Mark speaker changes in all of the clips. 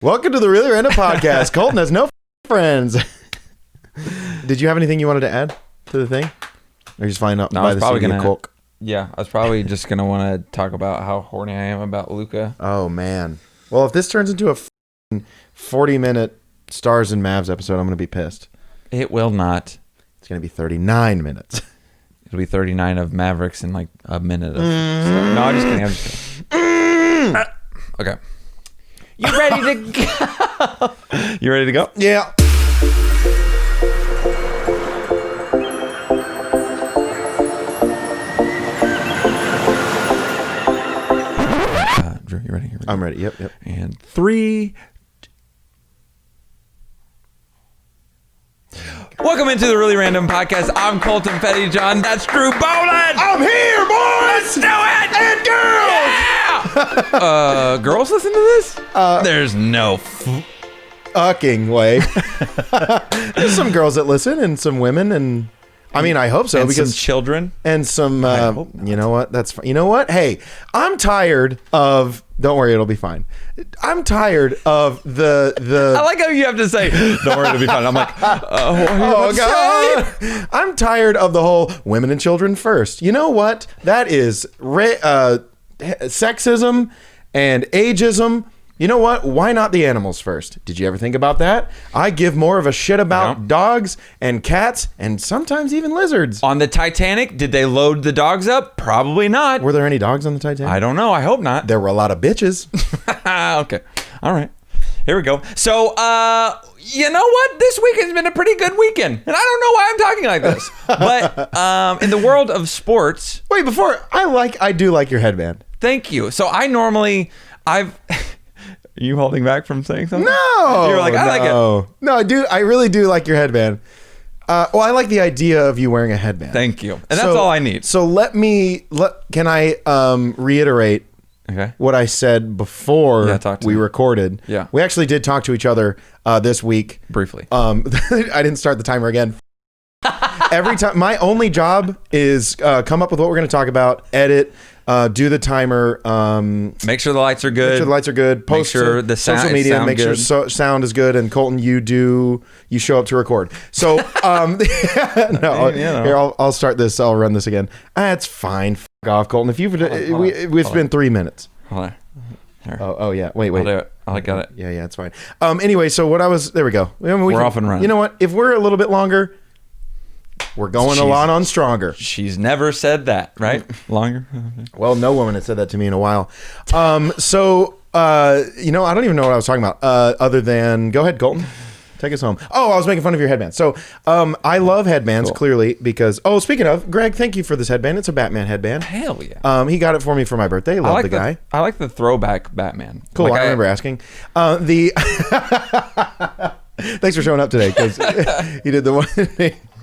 Speaker 1: Welcome to the Really Random Podcast. Colton has no friends. Did you have anything you wanted to add to the thing? Or you just find out by the CD of Coke?
Speaker 2: Yeah, I was probably just going to want to talk about how horny I am about Luca.
Speaker 1: Oh, man. Well, if this turns into a 40-minute Stars and Mavs episode, I'm going to be pissed.
Speaker 2: It will not.
Speaker 1: It's going to be 39 minutes.
Speaker 2: It'll be 39 of Mavericks in like a minute. No, I'm just kidding. Okay. You ready to go? You ready to go?
Speaker 1: Yeah.
Speaker 2: Drew, you ready?
Speaker 1: I'm ready. Yep.
Speaker 2: And 3. Welcome into the Really Random Podcast. I'm Colton Pettyjohn. That's Drew Boland.
Speaker 1: I'm here, boys.
Speaker 2: Let's do it.
Speaker 1: And girls.
Speaker 2: Yeah. Girls listen to this? There's no
Speaker 1: fucking way. There's some girls that listen and some women and I mean, I hope so,
Speaker 2: and
Speaker 1: because
Speaker 2: some children
Speaker 1: and some you know what? That's fine. You know what? Hey, I'm tired of don't worry, it'll be fine. I'm tired of the
Speaker 2: I like how you have to say don't worry, it'll be fine. I'm like,
Speaker 1: oh God. I'm tired of the whole women and children first. You know what? That is sexism and ageism. You know what? Why not the animals first? Did you ever think about that? I give more of a shit about dogs and cats and sometimes even lizards.
Speaker 2: On the Titanic, did they load the dogs up? Probably not.
Speaker 1: Were there any dogs on the Titanic?
Speaker 2: I don't know. I hope not.
Speaker 1: There were a lot of bitches.
Speaker 2: Okay. All right. Here we go. So, you know what? This week has been a pretty good weekend. And I don't know why I'm talking like this. But in the world of sports...
Speaker 1: Wait, I do like your headband.
Speaker 2: Thank you. So Are you holding back from saying something?
Speaker 1: No.
Speaker 2: You're like, I like it.
Speaker 1: No, I do. I really do like your headband. Well, I like the idea of you wearing a headband.
Speaker 2: Thank you. And that's all I need.
Speaker 1: So can I reiterate what I said before we recorded?
Speaker 2: Yeah.
Speaker 1: We actually did talk to each other this week.
Speaker 2: Briefly.
Speaker 1: I didn't start the timer again. Every time, my only job is come up with what we're going to talk about, edit, do the timer,
Speaker 2: make sure the lights are good.
Speaker 1: Post
Speaker 2: make sure the
Speaker 1: social media, make sure sound is good. And Colton, you show up to record. So here I'll start this. I'll run this again. It's fine. F off, Colton. If it's been 3 minutes.
Speaker 2: Hold on.
Speaker 1: Oh yeah. Wait.
Speaker 2: I'll do it. I got it.
Speaker 1: Yeah, it's fine. Anyway, so there we go.
Speaker 2: We're off and running.
Speaker 1: You know what? If we're a little bit longer, we're going a lot on stronger.
Speaker 2: She's never said that, right? Longer?
Speaker 1: Well, no woman has said that to me in a while. I don't even know what I was talking about other than, go ahead, Colton. Take us home. Oh, I was making fun of your headband. So I love headbands, clearly, because, speaking of, Greg, thank you for this headband. It's a Batman headband.
Speaker 2: Hell yeah.
Speaker 1: He got it for me for my birthday. Love the guy.
Speaker 2: I like the throwback Batman.
Speaker 1: Cool, I remember asking. Thanks for showing up today, because he did the one.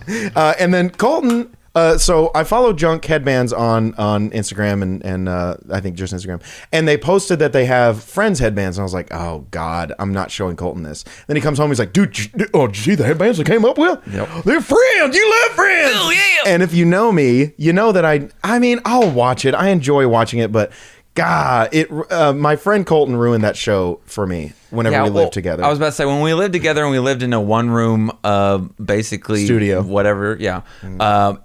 Speaker 1: And then Colton, so I follow Junk Headbands on Instagram and I think just Instagram, and they posted that they have Friends headbands, and I was like, oh God, I'm not showing Colton this. Then he comes home, he's like, dude, did you see the headbands they came up with?
Speaker 2: Yep.
Speaker 1: They're Friends. You love Friends.
Speaker 2: Oh yeah.
Speaker 1: And if you know me, you know that I mean, I'll watch it. I enjoy watching it, but God, my friend Colton ruined that show for me whenever we lived together.
Speaker 2: I was about to say, when we lived together and we lived in a one-room, basically
Speaker 1: studio,
Speaker 2: whatever. Yeah.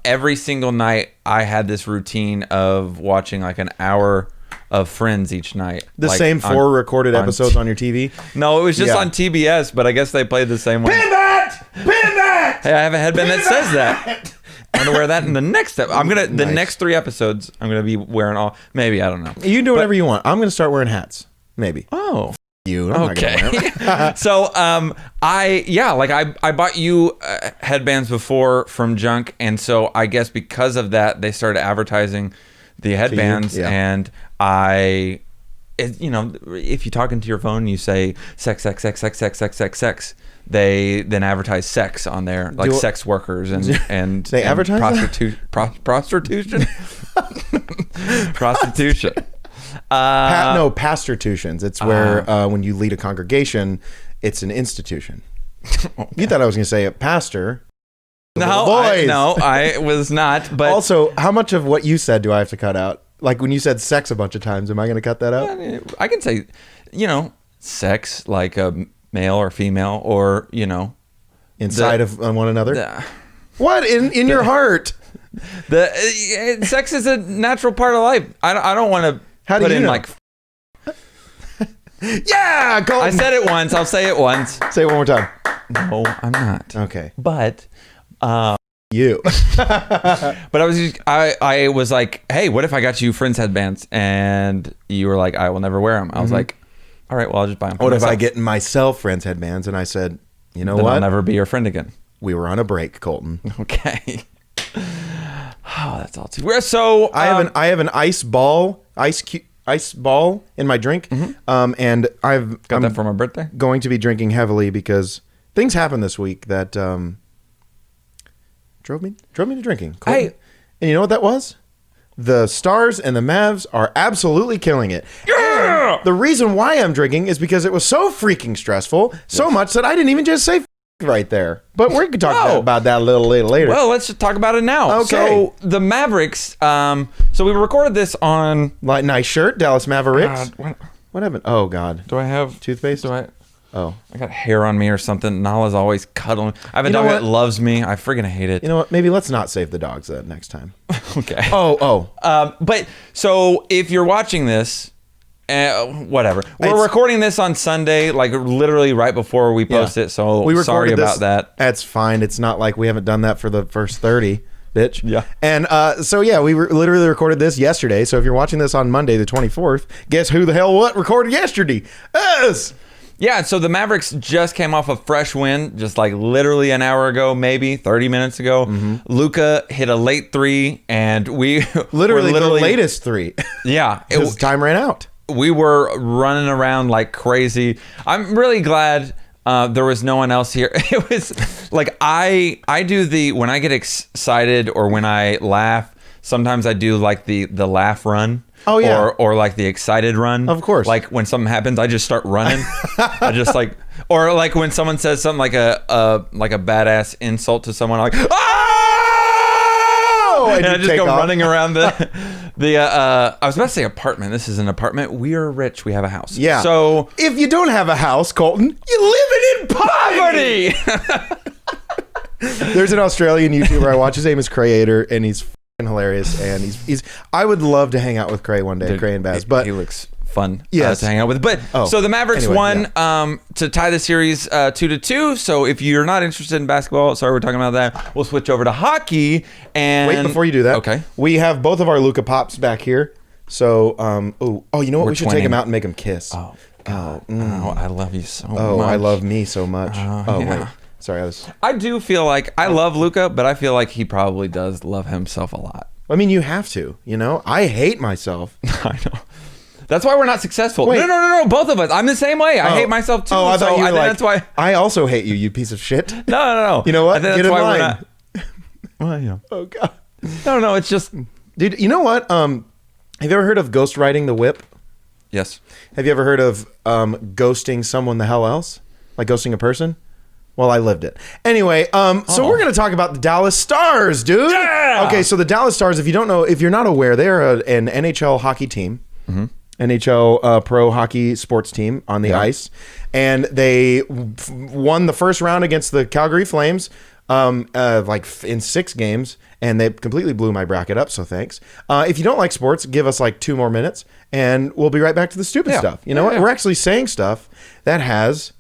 Speaker 2: Every single night, I had this routine of watching like an hour of Friends each night.
Speaker 1: The same 4 recorded episodes on your TV?
Speaker 2: No, it was just on TBS, but I guess they played the same one.
Speaker 1: Pin that!
Speaker 2: Hey, I have a headband that says that. I'm gonna wear that in the next step. The next 3 episodes. I'm gonna be wearing all. Maybe I don't know.
Speaker 1: You can do whatever you want. I'm gonna start wearing hats. Maybe.
Speaker 2: Oh,
Speaker 1: you. I'm
Speaker 2: okay.
Speaker 1: Not gonna wear them.
Speaker 2: So I bought you headbands before from Junk, and so I guess because of that they started advertising the headbands, and if you're talking to your phone, and you say sex. They then advertise sex on there, like sex workers and
Speaker 1: they advertise
Speaker 2: prostitution. Prostitution.
Speaker 1: Pastitutions. It's where when you lead a congregation, it's an institution. Okay. You thought I was going to say a pastor.
Speaker 2: No, I was not. But
Speaker 1: also, how much of what you said do I have to cut out? Like when you said sex a bunch of times, am I going to cut that out?
Speaker 2: I can say, sex, like a male or female, or
Speaker 1: inside of one another. What in your heart?
Speaker 2: Sex is a natural part of life. I don't want to put in like.
Speaker 1: Yeah, Colton.
Speaker 2: I said it once. I'll say it once.
Speaker 1: Say it one more time.
Speaker 2: No, I'm not.
Speaker 1: Okay,
Speaker 2: but
Speaker 1: you.
Speaker 2: But I was like, hey, what if I got you Friends headbands? And you were like, I will never wear them. I was like, all right, well, I'll just buy them.
Speaker 1: What if I get myself Friends headbands? And I said, you know
Speaker 2: then
Speaker 1: what?
Speaker 2: I'll never be your friend again.
Speaker 1: We were on a break, Colton.
Speaker 2: Okay. Oh, that's all too weird. So
Speaker 1: I have an ice ball in my drink, and I'm
Speaker 2: that for my birthday.
Speaker 1: Going to be drinking heavily because things happened this week that drove me to drinking. Colton.
Speaker 2: Hey,
Speaker 1: and you know what that was? The Stars and the Mavs are absolutely killing it.
Speaker 2: Yeah!
Speaker 1: And the reason why I'm drinking is because it was so freaking stressful, so much that I didn't even just say right there. But we can talk about that a little later.
Speaker 2: Well, let's just talk about it now.
Speaker 1: Okay.
Speaker 2: So the Mavericks. So we recorded this on.
Speaker 1: Nice shirt, Dallas Mavericks. What happened? Oh God.
Speaker 2: Do I have
Speaker 1: toothpaste? Oh,
Speaker 2: I got hair on me or something. Nala's always cuddling. I have a dog that loves me. I friggin' hate it.
Speaker 1: You know what? Maybe let's not save the dogs next time.
Speaker 2: Okay. But so if you're watching this, whatever. We're recording this on Sunday, like literally right before we post it. So sorry about that.
Speaker 1: That's fine. It's not like we haven't done that for the first 30. Bitch.
Speaker 2: Yeah.
Speaker 1: And we literally recorded this yesterday. So if you're watching this on Monday the 24th, guess who the hell recorded yesterday? Us.
Speaker 2: Yeah, so the Mavericks just came off a fresh win, just like literally an hour ago, maybe 30 minutes ago. Luka hit a late three, and we
Speaker 1: literally the latest three.
Speaker 2: Yeah,
Speaker 1: time ran out.
Speaker 2: We were running around like crazy. I'm really glad there was no one else here. It was like I do when I get excited or when I laugh. Sometimes I do like the laugh run.
Speaker 1: Oh yeah,
Speaker 2: or like the excited run.
Speaker 1: Of course.
Speaker 2: Like when something happens, I just start running. I just like, or like when someone says something like a badass insult to someone, I'm like, oh! And I just go running around the I was about to say apartment. This is an apartment. We are rich. We have a house.
Speaker 1: Yeah.
Speaker 2: So
Speaker 1: if you don't have a house, Colton, you live in poverty. There's an Australian YouTuber I watch. His name is Creator, and he's hilarious, and he's I would love to hang out with Cray one day. Dude, Cray and Baz, but
Speaker 2: he looks fun
Speaker 1: to
Speaker 2: hang out with. But so the Mavericks won to tie the series 2-2. So if you're not interested in basketball, sorry, we're talking about that. We'll switch over to hockey. And
Speaker 1: wait, before you do that,
Speaker 2: okay,
Speaker 1: we have both of our Luka Pops back here. So you know what? We should take them out and make them kiss.
Speaker 2: Oh God, I love you so much.
Speaker 1: I love me so much. Wait. Sorry,
Speaker 2: I do feel like I love Luka, but I feel like he probably does love himself a lot.
Speaker 1: I mean, you have to, I hate myself.
Speaker 2: I know. That's why we're not successful.
Speaker 1: Wait.
Speaker 2: No, both of us. I'm the same way. I hate myself too.
Speaker 1: I thought you were like,
Speaker 2: that's why.
Speaker 1: I also hate you, you piece of shit.
Speaker 2: No.
Speaker 1: You know what?
Speaker 2: Get in line. Well, yeah.
Speaker 1: Oh God.
Speaker 2: No, it's just,
Speaker 1: dude. You know what? Have you ever heard of ghostwriting the whip?
Speaker 2: Yes.
Speaker 1: Have you ever heard of ghosting someone the hell else? Like ghosting a person? Well, I lived it. Anyway, so we're going to talk about the Dallas Stars, dude.
Speaker 2: Yeah!
Speaker 1: Okay, so the Dallas Stars, if you're not aware, they're an NHL hockey team. Mm-hmm. NHL pro hockey sports team on the ice. And they won the first round against the Calgary Flames in 6 games. And they completely blew my bracket up, so thanks. If you don't like sports, give us like 2 more minutes. And we'll be right back to the stupid stuff. You know what? We're actually saying stuff that has...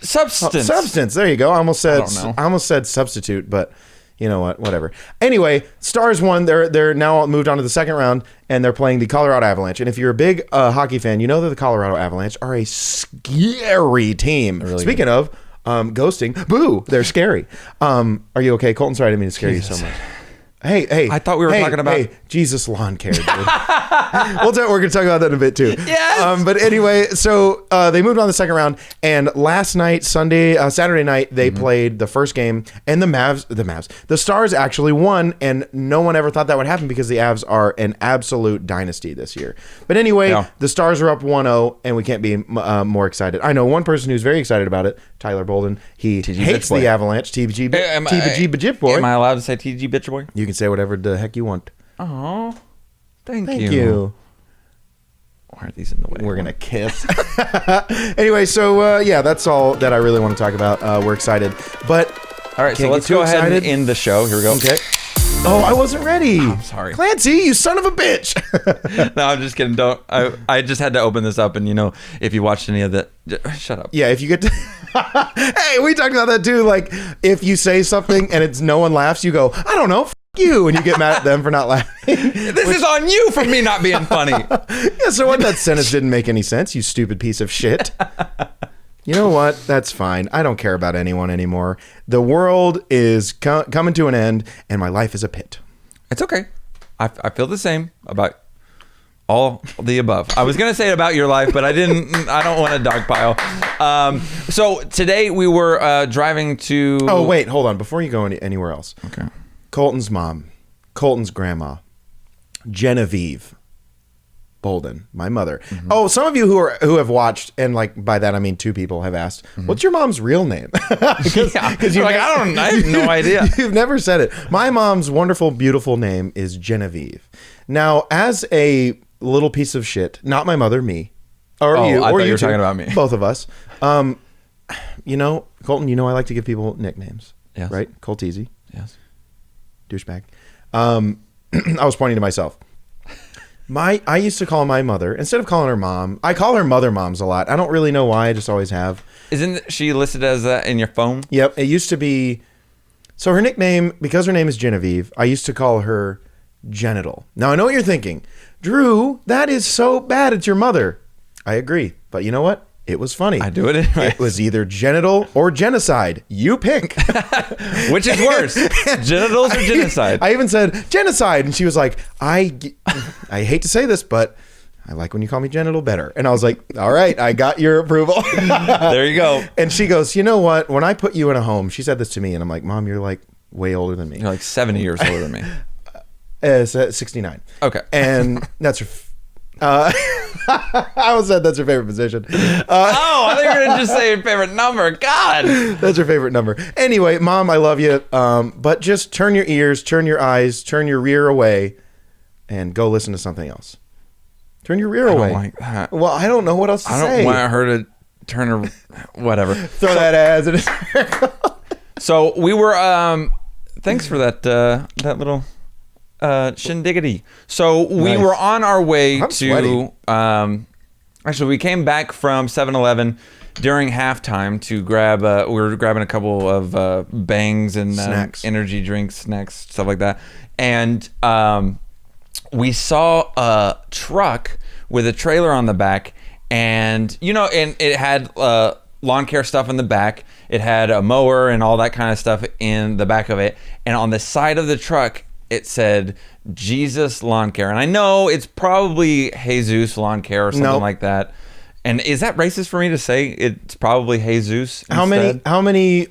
Speaker 1: Substance. There you go. I almost said substitute, but you know what? Whatever. Anyway, Stars won. They're now moved on to the second round, and they're playing the Colorado Avalanche. And if you're a big hockey fan, you know that the Colorado Avalanche are a scary team. Really Speaking of ghosting, boo, they're scary. Are you okay, Colton? Sorry, I didn't mean to scare you so much. Hey!
Speaker 2: I thought we were talking about
Speaker 1: Jesus lawn care, dude. We're going to talk about that in a bit too.
Speaker 2: Yes.
Speaker 1: But anyway, so they moved on to the second round, and last night, Saturday night, they played the first game, and the Stars actually won, and no one ever thought that would happen because the Avs are an absolute dynasty this year. But anyway, the Stars are up 1-0, and we can't be more excited. I know one person who's very excited about it, Tyler Bolden. He hates the Avalanche. TBG Bitch Boy.
Speaker 2: Am I allowed to say TG Bitch Boy?
Speaker 1: You can say whatever the heck you want.
Speaker 2: Oh, thank
Speaker 1: you.
Speaker 2: Why are these in the way?
Speaker 1: We're gonna kiss. Anyway, so yeah, that's all that I really want to talk about. We're excited, but
Speaker 2: all right. So let's go ahead and end the show. Here we go.
Speaker 1: Okay. Oh, I wasn't ready.
Speaker 2: I'm sorry,
Speaker 1: Clancy, you son of a bitch.
Speaker 2: No, I'm just kidding. Don't. I just had to open this up, and if you watched any of that, shut up.
Speaker 1: Yeah, if you get to. Hey, we talked about that too. Like, if you say something and no one laughs, you go, I don't know. You, and you get mad at them for not laughing.
Speaker 2: This is on you for me not being funny.
Speaker 1: Yeah, so what? That sentence didn't make any sense, you stupid piece of shit. You know what? That's fine. I don't care about anyone anymore. The world is coming to an end, and my life is a pit.
Speaker 2: It's okay. I feel the same about all the above. I was going to say it about your life, but I didn't. I don't want to dogpile. So today we were driving to...
Speaker 1: Oh, wait. Hold on. Before you go anywhere else.
Speaker 2: Okay.
Speaker 1: Colton's mom, Colton's grandma, Genevieve Bolden, my mother. Mm-hmm. Oh, some of you who have watched, and like by that I mean 2 people have asked, what's your mom's real name? Because
Speaker 2: I have no idea.
Speaker 1: You've never said it. My mom's wonderful, beautiful name is Genevieve. Now, as a little piece of shit, not my mother, me, or you,
Speaker 2: I
Speaker 1: or
Speaker 2: thought you were
Speaker 1: two,
Speaker 2: talking about me.
Speaker 1: Both of us. Colton, I like to give people nicknames.
Speaker 2: Yes.
Speaker 1: Right? Colteasy.
Speaker 2: Yes.
Speaker 1: Douchebag. I was pointing to myself. I used to call my mother, instead of calling her mom, I call her mother moms a lot. I don't really know why, I just always have.
Speaker 2: Isn't she listed as that in your phone?
Speaker 1: Yep. It used to be, so her nickname, because her name is Genevieve, I used to call her Genital. Now I know what you're thinking. Drew, that is so bad, it's your mother. I agree. But you know what? It was funny.
Speaker 2: I do it anyway.
Speaker 1: It was either genital or genocide. You pick.
Speaker 2: Which is worse, genitals or genocide?
Speaker 1: I even said genocide, and she was like, I hate to say this, but I like when you call me genital better. And I was like, all right, I got your approval.
Speaker 2: There you go.
Speaker 1: And she goes, you know what? When I put you in a home, she said this to me, and I'm like, Mom, you're like way older than me.
Speaker 2: You're like 70 years older than me.
Speaker 1: 69.
Speaker 2: Okay.
Speaker 1: And that's her... I almost said that's her favorite position.
Speaker 2: I thought you were going to just say your favorite number. God.
Speaker 1: That's her favorite number. Anyway, Mom, I love you. But just turn your ears, turn your eyes, turn your rear away, and go listen to something else. Turn your rear away.
Speaker 2: I don't like that.
Speaker 1: Well, I don't know what else to say.
Speaker 2: I don't want her to turn her... Whatever.
Speaker 1: Throw that as in a circle.
Speaker 2: So we were... thanks for that little... shindiggity. So we were on our way to actually we came back from 7-Eleven during halftime to grab we were grabbing a couple of bangs and
Speaker 1: snacks,
Speaker 2: energy drinks, snacks, stuff like that, and we saw a truck with a trailer on the back, and and it had lawn care stuff in the back. It had a mower and all that kind of stuff in the back of it, and on the side of the truck it said Jesus Lawn Care. And I know it's probably Jesus Lawn Care or something like that. And is that racist for me to say it's probably Jesus instead?
Speaker 1: How many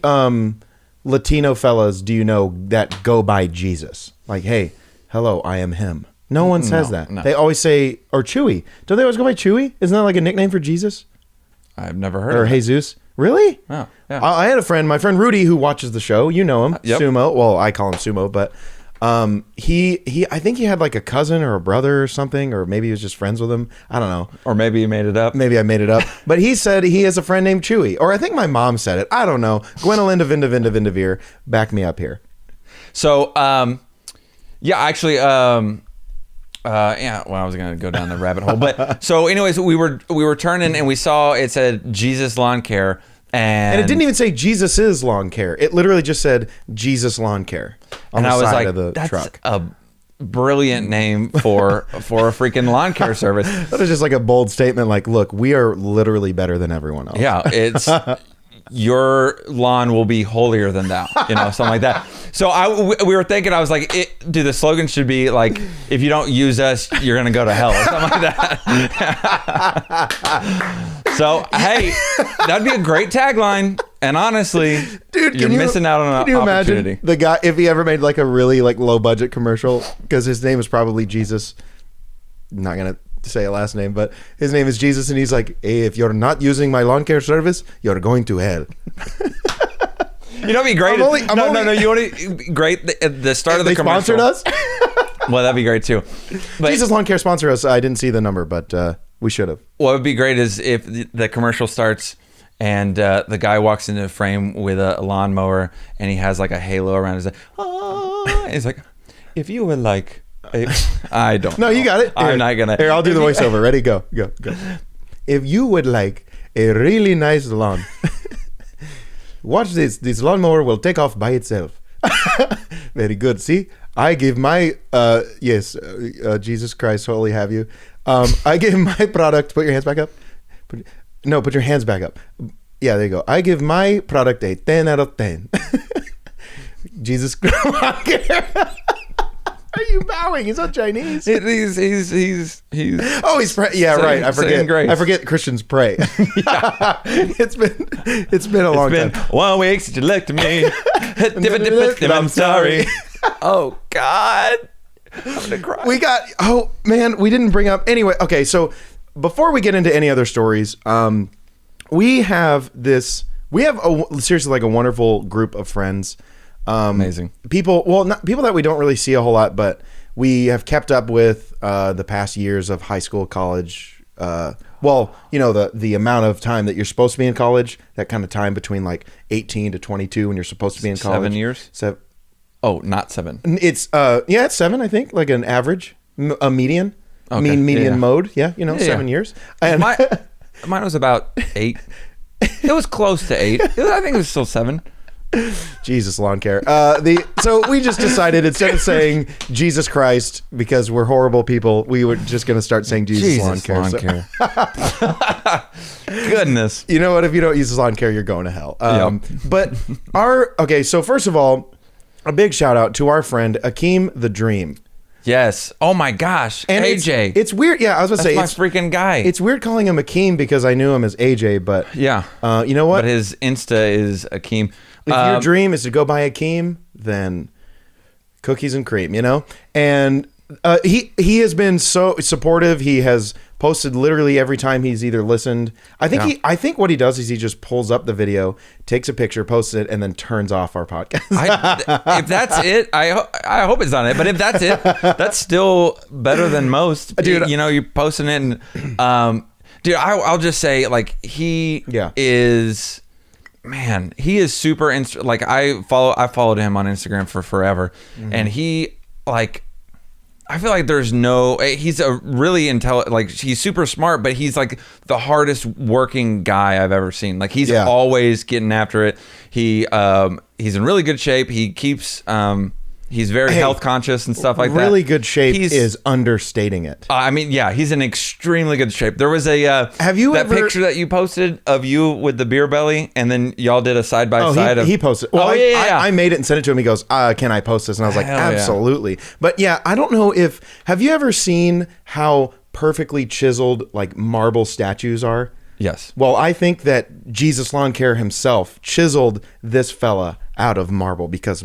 Speaker 1: Latino fellas do you know that go by Jesus? Like, hey, hello, I am him. No one says that. No. They always say, or Chewy. Don't they always go by Chewy? Isn't that like a nickname for Jesus?
Speaker 2: I've never heard
Speaker 1: of it. Or Jesus. Really?
Speaker 2: Oh, yeah.
Speaker 1: I had a friend, my friend Rudy, who watches the show. You know him.
Speaker 2: Yep.
Speaker 1: Sumo. Well, I call him Sumo, but... he I think he had like a cousin or a brother or something, or maybe he was just friends with him. I don't know.
Speaker 2: Or maybe he made it up.
Speaker 1: Maybe I made it up. But he said he has a friend named Chewy. Or I think my mom said it. I don't know. Gwenolinda Vinda Vinda Vindavir. Back me up here.
Speaker 2: So, yeah, actually, well, I was going to go down the rabbit hole. But so anyways, we were turning and we saw it said Jesus Lawn Care. And
Speaker 1: it didn't even say Jesus is lawn care. It literally just said Jesus Lawn Care on the side of the truck.
Speaker 2: A brilliant name for a freaking lawn care service.
Speaker 1: That was just like a bold statement. Like, look, we are literally better than everyone else.
Speaker 2: Yeah, it's your lawn will be holier than thou, something like that. So we were thinking, I was like, dude, the slogan should be like, if you don't use us, you're gonna go to hell or something like that. So hey, that'd be a great tagline. And honestly, dude, you're missing out on an opportunity.
Speaker 1: Imagine the guy, if he ever made like a really like low budget commercial, because his name is probably Jesus. I'm not gonna say a last name, but his name is Jesus, and he's like, hey, if you're not using my lawn care service, you're going to hell.
Speaker 2: You know what'd be great? No. You want to great the start of the commercial.
Speaker 1: They sponsored us.
Speaker 2: Well, that'd be great too.
Speaker 1: But Jesus Lawn Care sponsor us. I didn't see the number, but We should have.
Speaker 2: What would be great is if the commercial starts and the guy walks into the frame with a lawnmower and he has like a halo around his head. And he's like, if you would like, I don't know.
Speaker 1: No, you got it.
Speaker 2: I'm not gonna.
Speaker 1: Here, I'll do the voiceover. Ready? Go. If you would like a really nice lawn, watch this. This lawnmower will take off by itself. Very good. See, I give my Jesus Christ, holy have you. I give my product. Put your hands back up. Put your hands back up. Yeah, there you go. I give my product a 10 out of 10. Jesus Christ. Are you bowing? He's not Chinese.
Speaker 2: He's
Speaker 1: Oh, he's yeah, right. I forget Christians pray. It's been a long time.
Speaker 2: 1 week since you looked at me. I'm sorry. Oh God, I'm gonna cry.
Speaker 1: We didn't bring up anyway. Okay, so before we get into any other stories, we have seriously like a wonderful group of friends.
Speaker 2: Amazing
Speaker 1: people. Well, not people that we don't really see a whole lot, but we have kept up with the past years of high school, college. Well, the amount of time that you're supposed to be in college, that kind of time between like 18 to 22 when you're supposed to be in college.
Speaker 2: 7 years. Oh, not 7.
Speaker 1: It's it's 7, I think, like an average, a median,
Speaker 2: okay.
Speaker 1: median mode. Yeah, 7 years. And
Speaker 2: mine was about 8. It was close to 8. I think it was still 7.
Speaker 1: Jesus, lawn care. So we just decided instead of saying Jesus Christ because we're horrible people, we were just going to start saying Jesus lawn care.
Speaker 2: Goodness.
Speaker 1: You know what? If you don't use lawn care, you're going to hell.
Speaker 2: Yep.
Speaker 1: But so first of all, a big shout out to our friend Akeem the Dream.
Speaker 2: Yes. Oh my gosh. And AJ.
Speaker 1: It's weird. Yeah, I was going to say.
Speaker 2: That's my freaking guy.
Speaker 1: It's weird calling him Akeem because I knew him as AJ, but
Speaker 2: yeah.
Speaker 1: You know what?
Speaker 2: But his Insta is Akeem.
Speaker 1: If your dream is to go by Akeem, then cookies and cream, And he has been so supportive. He has posted literally every time he's either listened. I think what he does is he just pulls up the video, takes a picture, posts it, and then turns off our podcast.
Speaker 2: If that's it, I hope it's not it. But if that's it, that's still better than most. Dude, you're posting it, and dude, I'll just say like he is. Man, he is super like I followed him on Instagram for forever, and he like I feel like he's a really intelligent, like he's super smart, but he's like the hardest working guy I've ever seen. Like he's always getting after it. He's in really good shape. He keeps he's very health conscious and stuff like that.
Speaker 1: Really good shape is understating it.
Speaker 2: I mean, yeah, he's in extremely good shape. There was a picture that you posted of you with the beer belly, and then y'all did a side by side.
Speaker 1: He posted. Well, I made it and sent it to him. He goes, "Can I post this?" And I was like, "Absolutely." Yeah. But yeah, I don't know have you ever seen how perfectly chiseled like marble statues are?
Speaker 2: Yes.
Speaker 1: Well, I think that Jesus Lawn Care himself chiseled this fella out of marble because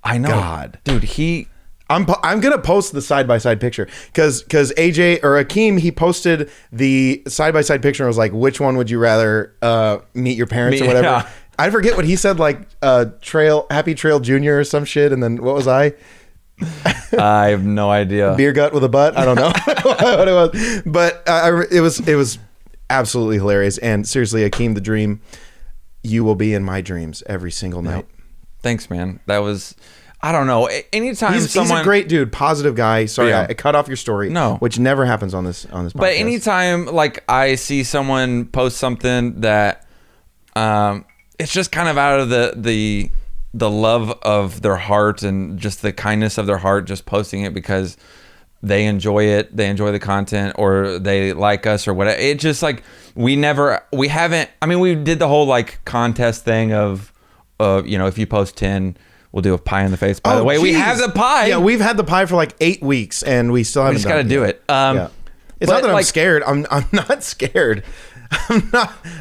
Speaker 1: I know, God,
Speaker 2: dude.
Speaker 1: I'm gonna post the side by side picture because AJ or Akeem, he posted the side by side picture and was like, "Which one would you rather meet your parents or whatever?" Yeah. I forget what he said, like Happy Trail Junior or some shit. And then what was I?
Speaker 2: I have no idea.
Speaker 1: Beer gut with a butt. I don't know what it was, but it was absolutely hilarious. And seriously, Akeem the Dream, you will be in my dreams every single night. Yep.
Speaker 2: Thanks, man. That was, I don't know. Anytime
Speaker 1: he's a great dude, positive guy. Sorry, I cut off your story.
Speaker 2: No,
Speaker 1: which never happens on this podcast.
Speaker 2: But anytime like I see someone post something that, it's just kind of out of the love of their heart and just the kindness of their heart, just posting it because they enjoy it, they enjoy the content, or they like us or whatever. It just like we haven't. I mean, we did the whole like contest thing of. If you post 10, we'll do a pie in the face. By the way, we have the pie.
Speaker 1: Yeah, we've had the pie for like 8 weeks, and we still haven't.
Speaker 2: We just got to do it.
Speaker 1: It's not that I'm scared. I'm not scared.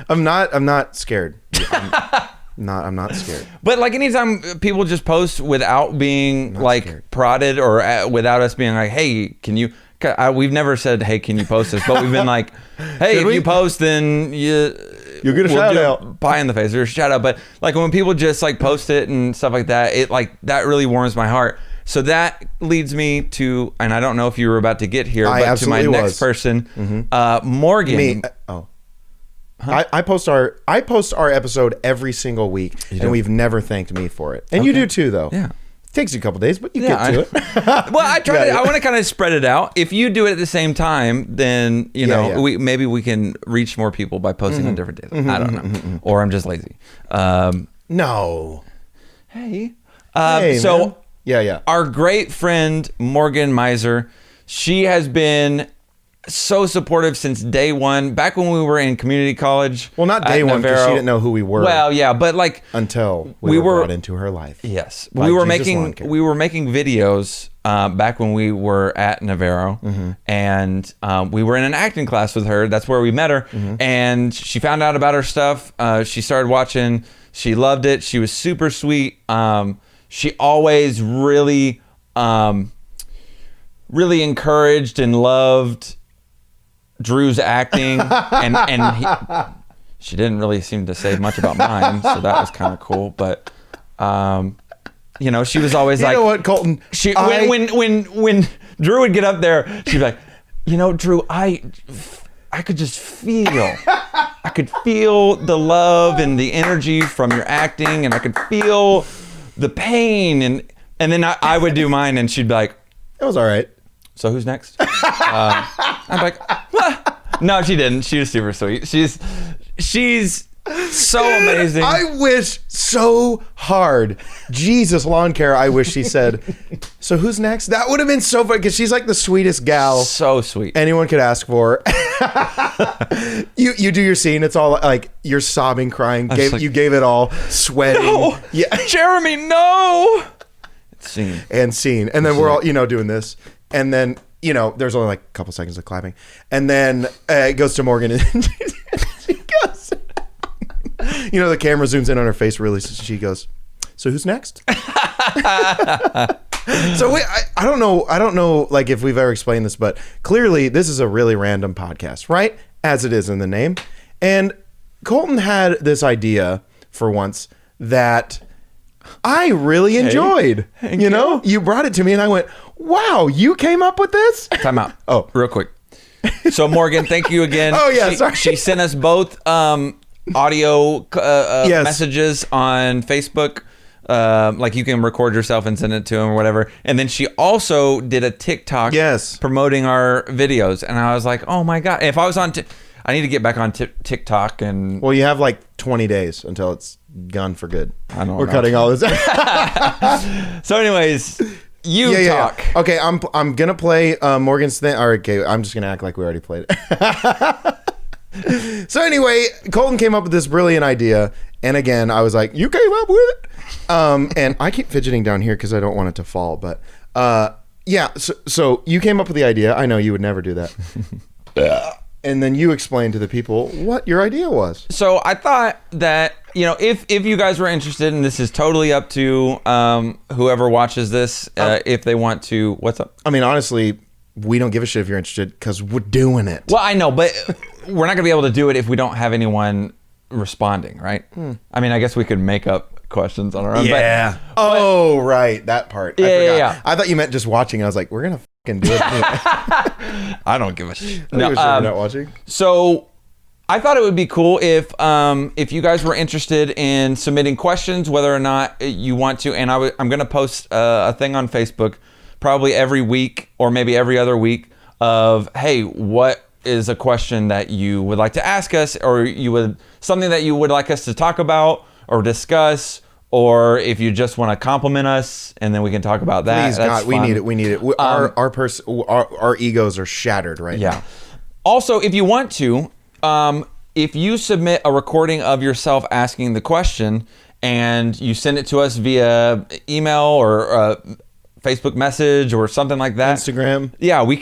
Speaker 1: I'm not scared. I'm not scared.
Speaker 2: But like anytime people just post without being prodded or without us being like, "Hey, can you?" We've never said, "Hey, can you post this?" But we've been like, "Hey, if you post, then
Speaker 1: you'll get a shout out,
Speaker 2: pie in the face, or a shout out." But like when people just like post it and stuff like that, it like that really warms my heart. So that leads me to, and I don't know if you were about to get here, but to my next person, Morgan.
Speaker 1: Me. Huh? I post our episode every single week, and we've never thanked me for it. And you do too, though.
Speaker 2: Yeah.
Speaker 1: It takes you a couple days, but you get to it.
Speaker 2: Well, I want to kind of spread it out. If you do it at the same time, then maybe we can reach more people by posting on different days. I don't know, or I'm just lazy.
Speaker 1: No.
Speaker 2: Hey.
Speaker 1: So man.
Speaker 2: Our great friend Morgan Miser, she has been so supportive since day one. Back when we were in community college.
Speaker 1: Well, not day one because she didn't know who we were.
Speaker 2: Well, yeah, but like
Speaker 1: until we were brought into her life.
Speaker 2: Yes, we were making videos back when we were at Navarro, and we were in an acting class with her. That's where we met her, and she found out about our stuff. She started watching. She loved it. She was super sweet. She always really encouraged and loved Drew's acting, and she didn't really seem to say much about mine, so that was kind of cool. But she was always like,
Speaker 1: you know what, Colton?
Speaker 2: When Drew would get up there, she'd be like, Drew, I could just feel. I could feel the love and the energy from your acting, and I could feel the pain, and then I would do mine, and she'd be like,
Speaker 1: "It was all right."
Speaker 2: So who's next? I'm like, no, she didn't. She was super sweet. She's so amazing.
Speaker 1: I wish so hard. Jesus, lawn care. I wish she said, "So who's next?" That would have been so fun because she's like the sweetest gal.
Speaker 2: So sweet.
Speaker 1: Anyone could ask for. You do your scene. It's all like you're sobbing, crying. You gave it all, sweating.
Speaker 2: No, Jeremy, no.
Speaker 1: Scene. And then we're all doing this. And then, there's only like a couple seconds of clapping. And then it goes to Morgan and she goes, the camera zooms in on her face really. So she goes, "So who's next?" So I don't know like if we've ever explained this, but clearly this is a really random podcast, right? As it is in the name. And Colton had this idea for once that I really enjoyed. You brought it to me and I went, "Wow, you came up with this?"
Speaker 2: Time out.
Speaker 1: Oh,
Speaker 2: real quick. So Morgan, thank you again.
Speaker 1: Oh yeah, sorry.
Speaker 2: She sent us both audio messages on Facebook. Like you can record yourself and send it to him or whatever. And then she also did a TikTok promoting our videos. And I was like, oh my God, if I was on I need to get back on TikTok. And
Speaker 1: well, you have like 20 days until it's gone for good.
Speaker 2: I know.
Speaker 1: We're cutting all this out.
Speaker 2: So anyways, talk.
Speaker 1: Yeah. Okay, I'm gonna play Morgan's thing. All right, okay, I'm just gonna act like we already played it. So anyway, Colton came up with this brilliant idea, and again, I was like, "You came up with it," and I keep fidgeting down here because I don't want it to fall. But so you came up with the idea. I know you would never do that. And then you explained to the people what your idea was.
Speaker 2: So I thought that, if you guys were interested, and this is totally up to whoever watches this, if they want to, what's up?
Speaker 1: I mean, honestly, we don't give a shit if you're interested because we're doing it.
Speaker 2: Well, I know, but we're not going to be able to do it if we don't have anyone responding, right? I mean, I guess we could make up questions on our own.
Speaker 1: Yeah. Right. That part.
Speaker 2: Yeah.
Speaker 1: I thought you meant just watching. I was like, we're going to fucking do it.
Speaker 2: I don't give a shit.
Speaker 1: No, you're not watching.
Speaker 2: So I thought it would be cool if you guys were interested in submitting questions, whether or not you want to. And I'm going to post a thing on Facebook probably every week or maybe every other week of, hey, what is a question that you would like to ask us, or something that you would like us to talk about or discuss, or if you just want to compliment us, and then we can talk about that.
Speaker 1: Please, God, we need it. We need it. Our egos are shattered right now.
Speaker 2: Also, if you want to, if you submit a recording of yourself asking the question and you send it to us via email or Facebook message or something like that,
Speaker 1: Instagram. Yeah,
Speaker 2: we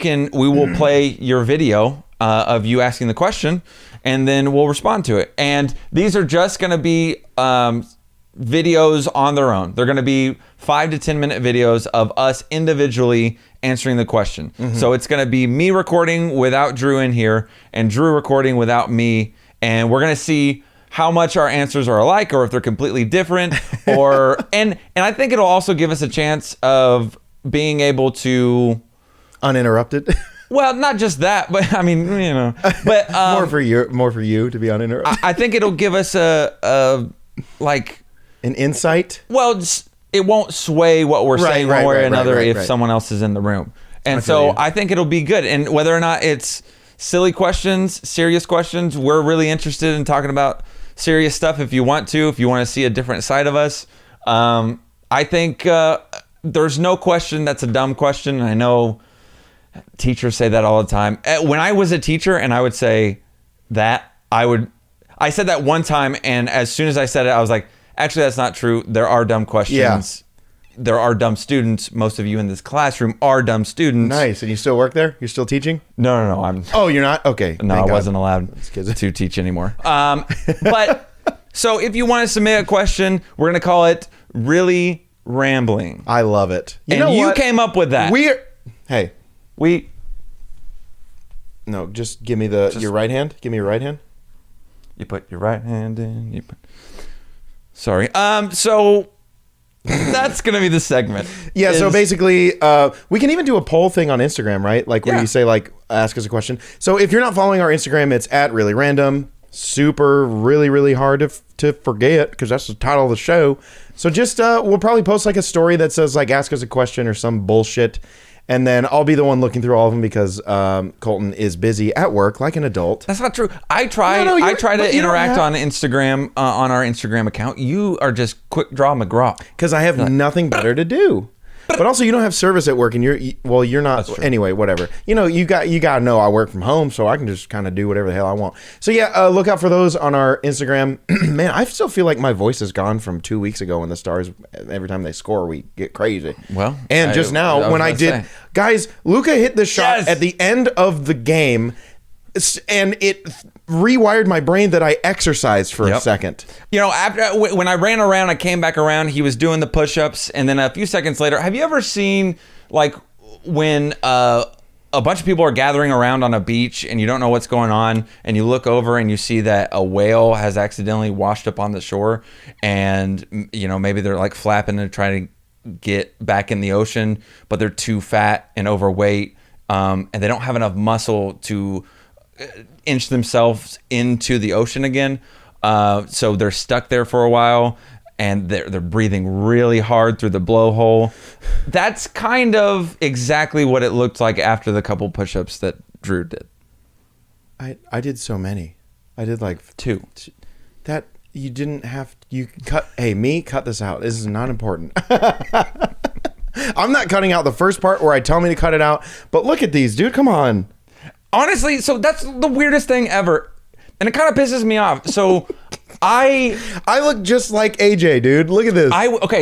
Speaker 2: will play your video of you asking the question, and then we'll respond to it. And these are just going to be videos on their own. They're going to be 5 to 10 minute videos of us individually answering the question. So it's going to be me recording without Drew in here and Drew recording without me. And we're going to see how much our answers are alike or if they're completely different, or and I think it'll also give us a chance of being able to
Speaker 1: uninterrupted.
Speaker 2: Well, not just that, but I mean, but
Speaker 1: more for you to be uninterrupted.
Speaker 2: I think it'll give us a like
Speaker 1: an insight.
Speaker 2: Well, it won't sway what we're saying one way or another if someone else is in the room. And so I think it'll be good. And whether or not it's silly questions, serious questions, we're really interested in talking about serious stuff if you want to see a different side of us. I think there's no question that's a dumb question. And I know teachers say that all the time. When I was a teacher and I would say that, I said that one time, and as soon as I said it, I was like, actually, that's not true. There are dumb questions. Yeah. There are dumb students. Most of you in this classroom are dumb students.
Speaker 1: Nice. And you still work there? You're still teaching?
Speaker 2: No.
Speaker 1: Oh, you're not? Okay.
Speaker 2: No, I wasn't allowed to teach anymore. But so if you want to submit a question, we're going to call it Really Rambling.
Speaker 1: I love it.
Speaker 2: You came up with that.
Speaker 1: No, just give me your right hand. Give me your right hand.
Speaker 2: You put your right hand in. Sorry. So that's going to be the segment.
Speaker 1: Yeah, so basically, we can even do a poll thing on Instagram, right? Like where you say, like, ask us a question. So if you're not following our Instagram, it's @ReallyRandumb. Super, really, really hard to forget because that's the title of the show. So just, we'll probably post like a story that says, like, ask us a question or some bullshit. And then I'll be the one looking through all of them because Colton is busy at work like an adult.
Speaker 2: That's not true. I try to interact on Instagram, on our Instagram account. You are just quick draw McGraw.
Speaker 1: Because I have nothing better to do. But also, you don't have service at work, and you're not. Anyway, whatever. You got to know I work from home, so I can just kind of do whatever the hell I want. So yeah, look out for those on our Instagram. Man, I still feel like my voice is gone from 2 weeks ago when the Stars, every time they score, we get crazy.
Speaker 2: Well,
Speaker 1: and just now when I did, guys, Luka hit the shot at the end of the game, and it rewired my brain that I exercised for a second.
Speaker 2: After when I ran around, I came back around. He was doing the push-ups, and then a few seconds later, have you ever seen like when a bunch of people are gathering around on a beach and you don't know what's going on, and you look over and you see that a whale has accidentally washed up on the shore, and maybe they're like flapping and trying to get back in the ocean, but they're too fat and overweight, and they don't have enough muscle to inch themselves into the ocean again, so they're stuck there for a while, and they're breathing really hard through the blowhole. That's kind of exactly what it looked like after the couple push-ups that Drew did.
Speaker 1: I did so many. I did like
Speaker 2: 2.
Speaker 1: That you didn't have. You cut. Hey, cut this out. This is not important. I'm not cutting out the first part where I tell me to cut it out. But look at these, dude. Come on.
Speaker 2: Honestly, so that's the weirdest thing ever, and it kind of pisses me off. So I
Speaker 1: look just like AJ, dude. Look at this.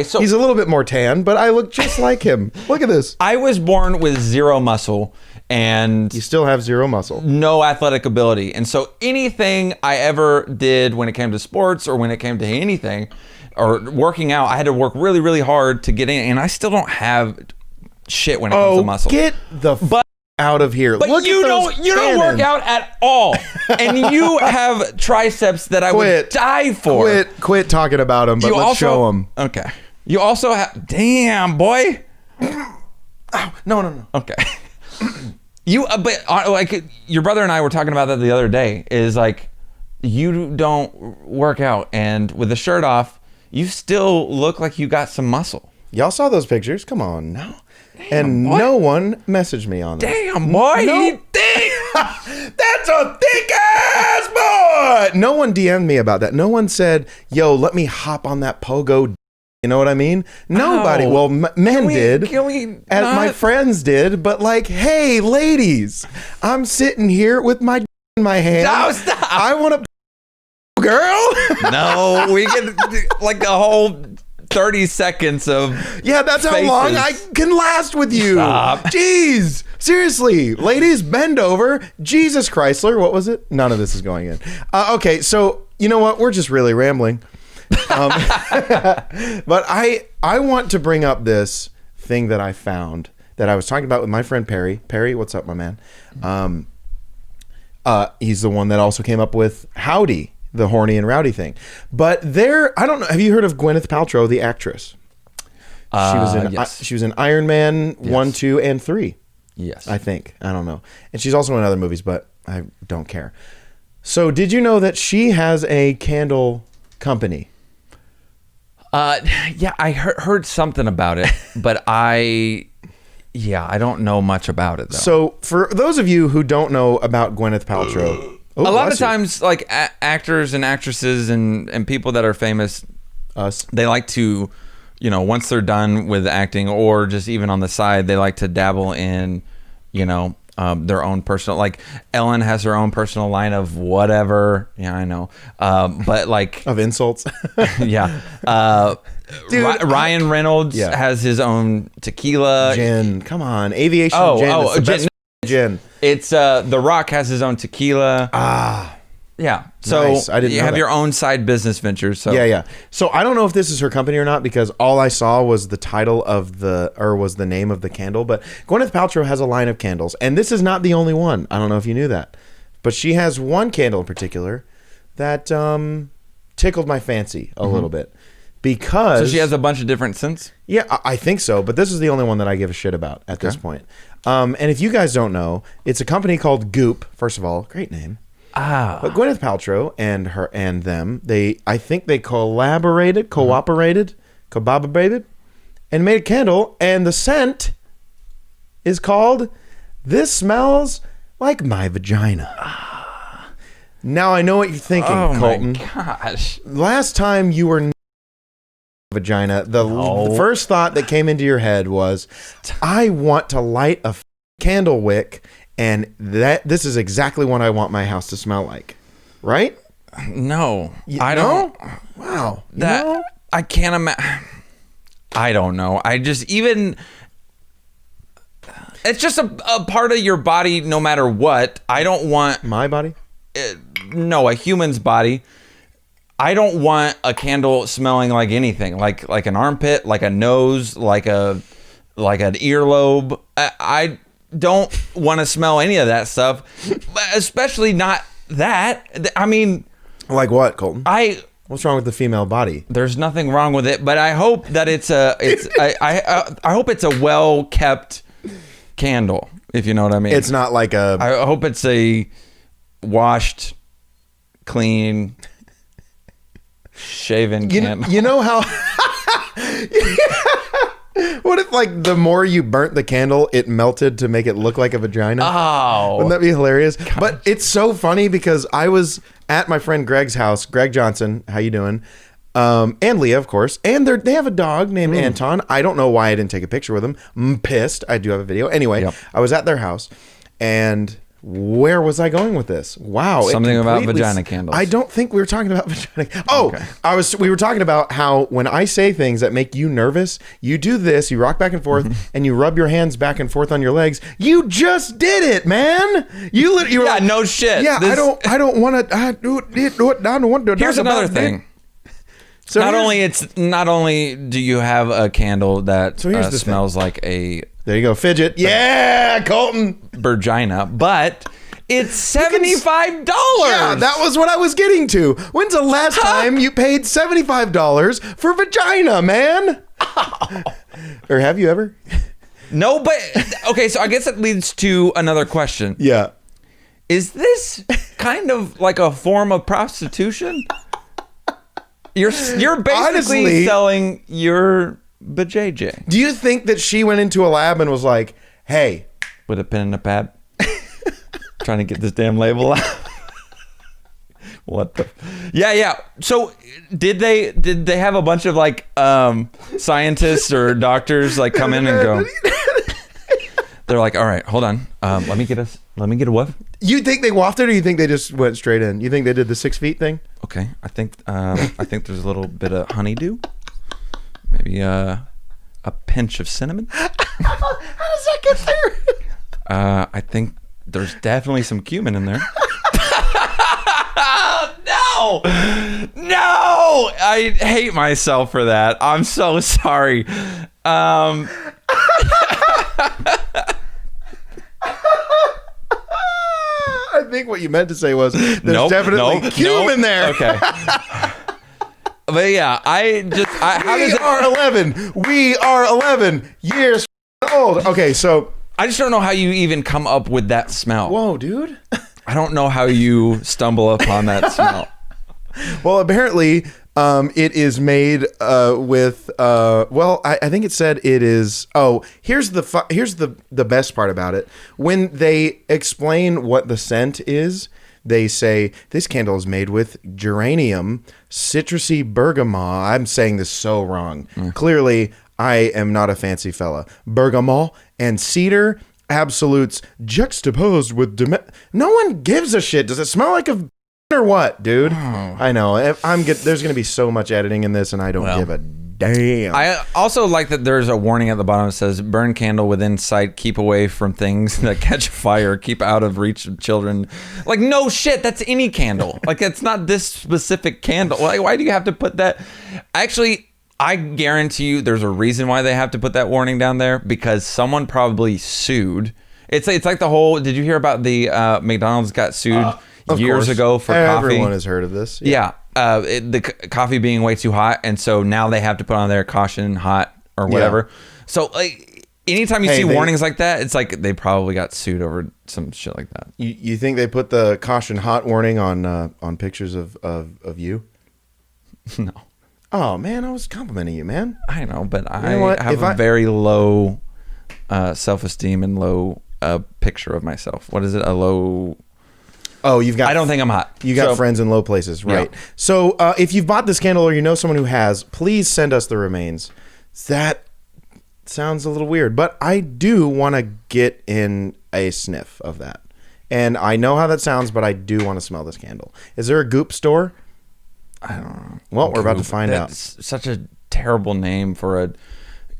Speaker 2: So
Speaker 1: he's a little bit more tan, but I look just like him. Look at this.
Speaker 2: I was born with 0 muscle, and
Speaker 1: you still have 0 muscle,
Speaker 2: no athletic ability, and so anything I ever did when it came to sports or when it came to anything or working out, I had to work really, really hard to get in, and I still don't have shit when it comes to muscle.
Speaker 1: Get the out of here.
Speaker 2: But you don't work out at all, and you have triceps that I would die for.
Speaker 1: Quit talking about them, but let's show them.
Speaker 2: Okay. You also have. Damn, boy.
Speaker 1: Oh, no.
Speaker 2: Okay. But like your brother and I were talking about that the other day. Is like you don't work out, and with the shirt off, you still look like you got some muscle.
Speaker 1: Y'all saw those pictures? Come on now.
Speaker 2: Damn,
Speaker 1: and
Speaker 2: boy.
Speaker 1: No one messaged me on that.
Speaker 2: Damn, boy.
Speaker 1: No. That's a thick ass boy. No one DM'd me about that. No one said, yo, let me hop on that pogo. You know what I mean? Nobody.
Speaker 2: Ow.
Speaker 1: Well, men did. My friends did. But like, hey, ladies, I'm sitting here with my in my hand.
Speaker 2: No, stop.
Speaker 1: I want to girl.
Speaker 2: No, we get like a whole 30 seconds of
Speaker 1: that's
Speaker 2: faces.
Speaker 1: How long I can last with you.
Speaker 2: Stop.
Speaker 1: Jeez. Seriously. Ladies, bend over. Jesus Chrysler. What was it? None of this is going in. Okay, so you know what? We're just really rambling. But I want to bring up this thing that I found that I was talking about with my friend Perry. Perry, what's up, my man? He's the one that also came up with Howdy, the horny and rowdy thing. But I don't know. Have you heard of Gwenyth Paltrow, the actress? She was in Iron Man 1, 2, and 3.
Speaker 2: Yes.
Speaker 1: I think. I don't know. And she's also in other movies, but I don't care. So did you know that she has a candle company?
Speaker 2: Yeah, I heard something about it, but I don't know much about it though.
Speaker 1: So for those of you who don't know about Gwenyth Paltrow,
Speaker 2: a lot of times like actors and actresses and people that are famous, they like to, once they're done with acting or just even on the side, they like to dabble in, their own personal, like Ellen has her own personal line of whatever. Yeah, I know. But like
Speaker 1: of insults.
Speaker 2: Yeah.
Speaker 1: Dude,
Speaker 2: Ryan Reynolds has his own tequila.
Speaker 1: Gin. Come on. Aviation gin. It's the best gin.
Speaker 2: It's The Rock has his own tequila. Yeah. So
Speaker 1: nice. I didn't know
Speaker 2: have
Speaker 1: that.
Speaker 2: your own side business ventures. So
Speaker 1: Yeah. So I don't know if this is her company or not because all I saw was the title of was the name of the candle. But Gwenyth Paltrow has a line of candles, and this is not the only one. I don't know if you knew that, but she has one candle in particular that tickled my fancy a little bit because
Speaker 2: so she has a bunch of different scents.
Speaker 1: Yeah, I think so, but this is the only one that I give a shit about at this point. And if you guys don't know, it's a company called Goop. First of all, great name. But Gwenyth Paltrow and them, I think they collaborated, and made a candle, and the scent is called "This Smells Like My Vagina." Now I know what you're thinking, Colton.
Speaker 2: Oh my gosh!
Speaker 1: Last time you were vagina, the first thought that came into your head was, "I want to light a candle wick." And this is exactly what I want my house to smell like, right?
Speaker 2: No, I don't.
Speaker 1: Wow,
Speaker 2: I can't imagine. I don't know. It's just a part of your body, no matter what. I don't want
Speaker 1: my body.
Speaker 2: No, a human's body. I don't want a candle smelling like anything, like an armpit, like a nose, like an earlobe. I don't want to smell any of that stuff, especially not that. I mean,
Speaker 1: like what, Colton? What's wrong with the female body?
Speaker 2: There's nothing wrong with it, but I hope that I hope it's a well kept candle, if you know what I mean.
Speaker 1: It's not like
Speaker 2: I hope it's a washed, clean, shaven candle.
Speaker 1: You know how what if like the more you burnt the candle, it melted to make it look like a vagina?
Speaker 2: Oh.
Speaker 1: Wouldn't that be hilarious?
Speaker 2: Gosh.
Speaker 1: But it's so funny because I was at my friend Greg's house. Greg Johnson, how you doing? And Leah, of course. And they have a dog named Anton. I don't know why I didn't take a picture with him. I'm pissed. I do have a video. Anyway, I was at their house, and where was I going with this? Wow.
Speaker 2: Something about vagina candles.
Speaker 1: I don't think we were talking about vagina. Oh, okay. We were talking about how when I say things that make you nervous, you do this, you rock back and forth, and you rub your hands back and forth on your legs. You just did it, man. You were like,
Speaker 2: no shit.
Speaker 1: Yeah, I don't want to. I don't want to.
Speaker 2: Here's another thing. So not only do you have a candle that smells like a
Speaker 1: there you go fidget Colton
Speaker 2: vagina, but it's $75.
Speaker 1: Yeah, that was what I was getting to. When's the last time you paid $75 for vagina, man? Or have you ever?
Speaker 2: No, but okay. So I guess that leads to another question.
Speaker 1: Yeah,
Speaker 2: is this kind of like a form of prostitution? You're basically
Speaker 1: honestly
Speaker 2: selling your vajayjay.
Speaker 1: Do you think that she went into a lab and was like, "Hey,"
Speaker 2: with a pen and a pad, trying to get this damn label out? What the? Yeah. So did they have a bunch of like scientists or doctors like come in and go? They're like, all right, hold on. Let me get a whiff.
Speaker 1: You think they wafted, or you think they just went straight in? You think they did the 6 feet thing?
Speaker 2: Okay, I think there's a little bit of honeydew, maybe a pinch of cinnamon.
Speaker 1: How does that get there?
Speaker 2: I think there's definitely some cumin in there. No, I hate myself for that. I'm so sorry.
Speaker 1: I think what you meant to say was there's definitely cumin there.
Speaker 2: Okay. But yeah,
Speaker 1: We are 11 years old. Okay, so
Speaker 2: I just don't know how you even come up with that smell.
Speaker 1: Whoa, dude.
Speaker 2: I don't know how you stumble upon that smell.
Speaker 1: Well, apparently, it is made with. I think it said it is. Oh, here's the best part about it. When they explain what the scent is, they say this candle is made with geranium, citrusy bergamot. I'm saying this so wrong. Clearly, I am not a fancy fella. Bergamot and cedar absolutes juxtaposed with. No one gives a shit. Does it smell like a or what, dude? Oh. I know. There's going to be so much editing in this, and I don't give a damn.
Speaker 2: I also like that there's a warning at the bottom that says, burn candle within sight, keep away from things that catch fire, keep out of reach of children. Like, no shit, that's any candle. Like, it's not this specific candle. Like, why do you have to put that? Actually, I guarantee you there's a reason why they have to put that warning down there, because someone probably sued. It's like the whole, did you hear about the McDonald's got sued years ago for coffee?
Speaker 1: Everyone has heard of this.
Speaker 2: Yeah. The coffee being way too hot, and so now they have to put on their caution hot or whatever. Yeah. So like anytime you see warnings like that, it's like they probably got sued over some shit like that.
Speaker 1: You think they put the caution hot warning on pictures of you?
Speaker 2: No.
Speaker 1: Oh man, I was complimenting you, man.
Speaker 2: I know, but I have a very low self-esteem and low picture of myself. What is it? A low.
Speaker 1: Oh, you've got.
Speaker 2: I don't think I'm hot.
Speaker 1: You got friends in low places, right? Yeah. So if you've bought this candle or you know someone who has, please send us the remains. That sounds a little weird, but I do want to get in a sniff of that. And I know how that sounds, but I do want to smell this candle. Is there a Goop store?
Speaker 2: I don't know.
Speaker 1: Well, we're about to find out.
Speaker 2: That's such a terrible name for a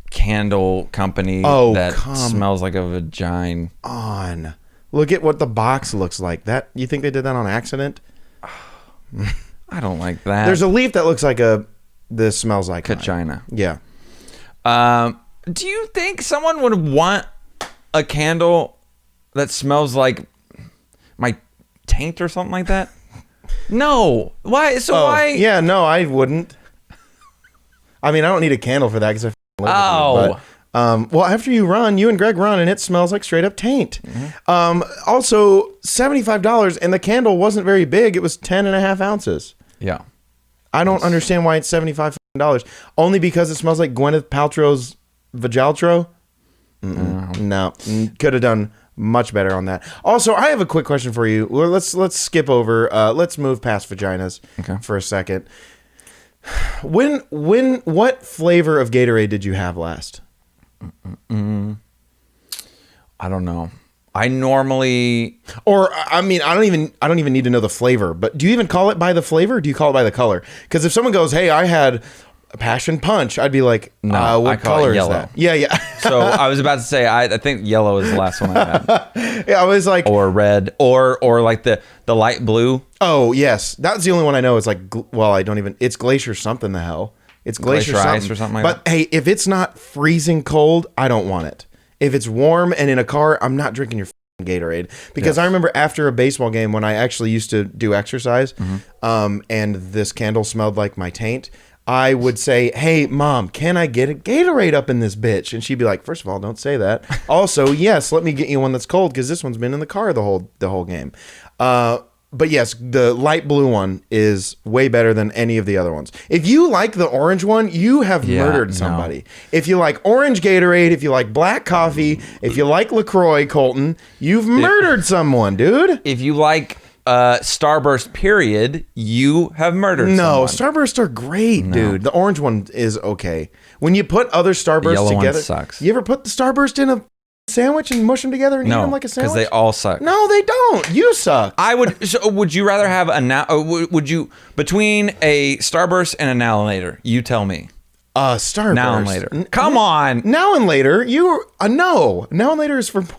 Speaker 2: candle company that smells like a vagina.
Speaker 1: Look at what the box looks like. That you think they did that on accident?
Speaker 2: I don't like that.
Speaker 1: There's a leaf that looks like this smells like
Speaker 2: vagina.
Speaker 1: Yeah.
Speaker 2: Do you think someone would want a candle that smells like my taint or something like that? No. Why? So why?
Speaker 1: Yeah, no, I wouldn't. I mean, I don't need a candle for that because I live with you, but, well, after you and Greg run, and it smells like straight up taint. Mm-hmm. Also, $75, and the candle wasn't very big. It was 10.5 ounces.
Speaker 2: Yeah.
Speaker 1: I don't understand why it's $75. Only because it smells like Gwenyth Paltrow's Vajaltro? No. Could have done much better on that. Also, I have a quick question for you. Let's skip over. Let's move past vaginas for a second. What flavor of Gatorade did you have last?
Speaker 2: I don't know. I normally,
Speaker 1: I don't even need to know the flavor. But do you even call it by the flavor? Or do you call it by the color? Because if someone goes, "Hey, I had a passion punch," I'd be like, "No, what color is that?" Yeah.
Speaker 2: So I was about to say, I think yellow is the last one I had.
Speaker 1: Yeah, I was like,
Speaker 2: or red, or like the light blue.
Speaker 1: Oh yes, that's the only one I know. Is like, I don't even. It's Glacier something. The hell, it's Glacier
Speaker 2: Ice or something like that.
Speaker 1: But hey, if it's not freezing cold, I don't want it. If it's warm and in a car, I'm not drinking your Gatorade. Because I remember after a baseball game when I actually used to do exercise, and this candle smelled like my taint, I would say, "Hey, Mom, can I get a Gatorade up in this bitch?" And she'd be like, "First of all, don't say that. Also, yes, let me get you one that's cold because this one's been in the car the whole game." But yes, the light blue one is way better than any of the other ones. If you like the orange one, you have murdered somebody. No. If you like orange Gatorade, if you like black coffee, if you like LaCroix, Colton, you've murdered someone, dude.
Speaker 2: If you like Starburst, period, you have murdered someone. No,
Speaker 1: Starbursts are great, dude. The orange one is okay. When you put other Starbursts together,
Speaker 2: one sucks.
Speaker 1: You ever put the Starburst in a sandwich and mush them together and eat them like a sandwich?
Speaker 2: Because they all suck.
Speaker 1: No, they don't. You suck.
Speaker 2: Would you rather have would you between a Starburst and a Now and Later? You tell me.
Speaker 1: Starburst.
Speaker 2: Now and Later. Come on.
Speaker 1: Now and Later. No. Now and Later is for poor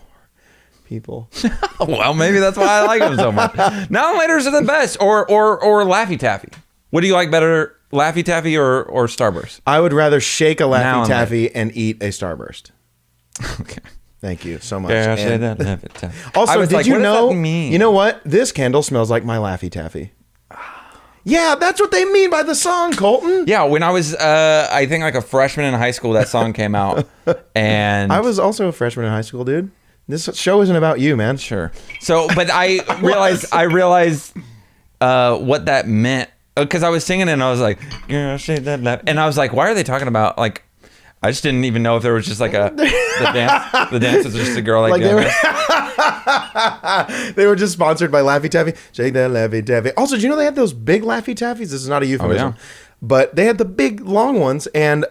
Speaker 1: people.
Speaker 2: Well, maybe that's why I like them so much. Now and Laters are the best. Or Laffy Taffy. What do you like better, Laffy Taffy or Starburst?
Speaker 1: I would rather shake a Laffy Taffy and eat a Starburst.
Speaker 2: Okay.
Speaker 1: Thank you so much.
Speaker 2: Yeah, I say that.
Speaker 1: Also, did you know? You know what? This candle smells like my Laffy Taffy. Yeah, that's what they mean by the song, Colton.
Speaker 2: Yeah, when I was, I think like a freshman in high school, that song came out, and
Speaker 1: I was also a freshman in high school, dude. This show isn't about you, man.
Speaker 2: Sure. So, but I realized what that meant because I was singing it and I was like, "Girl, shake that left," and I was like, "Why are they talking about like?" I just didn't even know if there was just like the dance. The dance was just a girl like
Speaker 1: they were just sponsored by Laffy Taffy. Shake that Laffy Taffy. Also, do you know they had those big Laffy Taffies? This is not a euphemism.
Speaker 2: Oh, yeah.
Speaker 1: But they had the big long ones and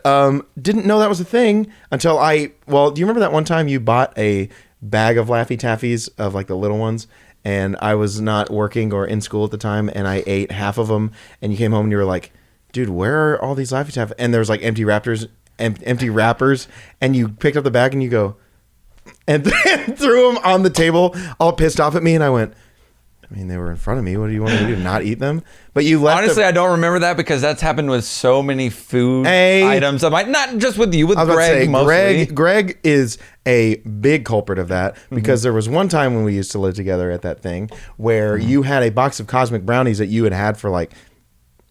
Speaker 1: didn't know that was a thing until do you remember that one time you bought a bag of Laffy Taffies of like the little ones? And I was not working or in school at the time and I ate half of them and you came home and you were like, dude, where are all these Laffy Taffies? And there was like empty wrappers and you picked up the bag and you go and threw them on the table all pissed off at me and I went, I mean, they were in front of me. What do you want me to do? Not eat them? But you left.
Speaker 2: Honestly, I don't remember that because that's happened with so many food items. Not just with you, with Greg mostly.
Speaker 1: Greg is a big culprit of that because there was one time when we used to live together at that thing where you had a box of Cosmic Brownies that you had for like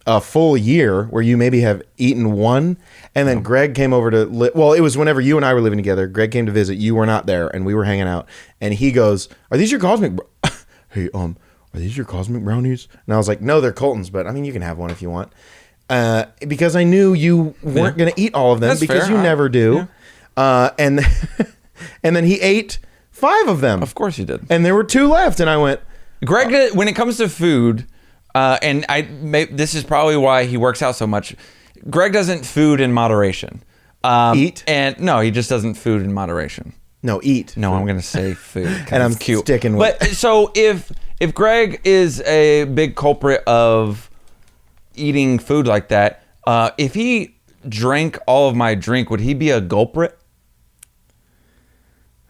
Speaker 1: a full year where you maybe have eaten one. And then Greg came over to, it was whenever you and I were living together. Greg came to visit. You were not there and we were hanging out. And he goes, are these your Cosmic Hey, are these your Cosmic Brownies? And I was like, no, they're Colton's, but I mean, you can have one if you want. Because I knew you weren't going to eat all of them. That's because fair. You never do. Yeah. And then he ate 5 of them.
Speaker 2: Of course he did.
Speaker 1: And there were 2 left. And I went,
Speaker 2: Greg, when it comes to food, this is probably why he works out so much. Greg doesn't food in moderation.
Speaker 1: Eat?
Speaker 2: And no, he just doesn't food in moderation.
Speaker 1: No, eat.
Speaker 2: No, I'm going to say food.
Speaker 1: And I'm cute. Sticking with
Speaker 2: But so if Greg is a big culprit of eating food like that, if he drank all of my drink, would he be a gulprit?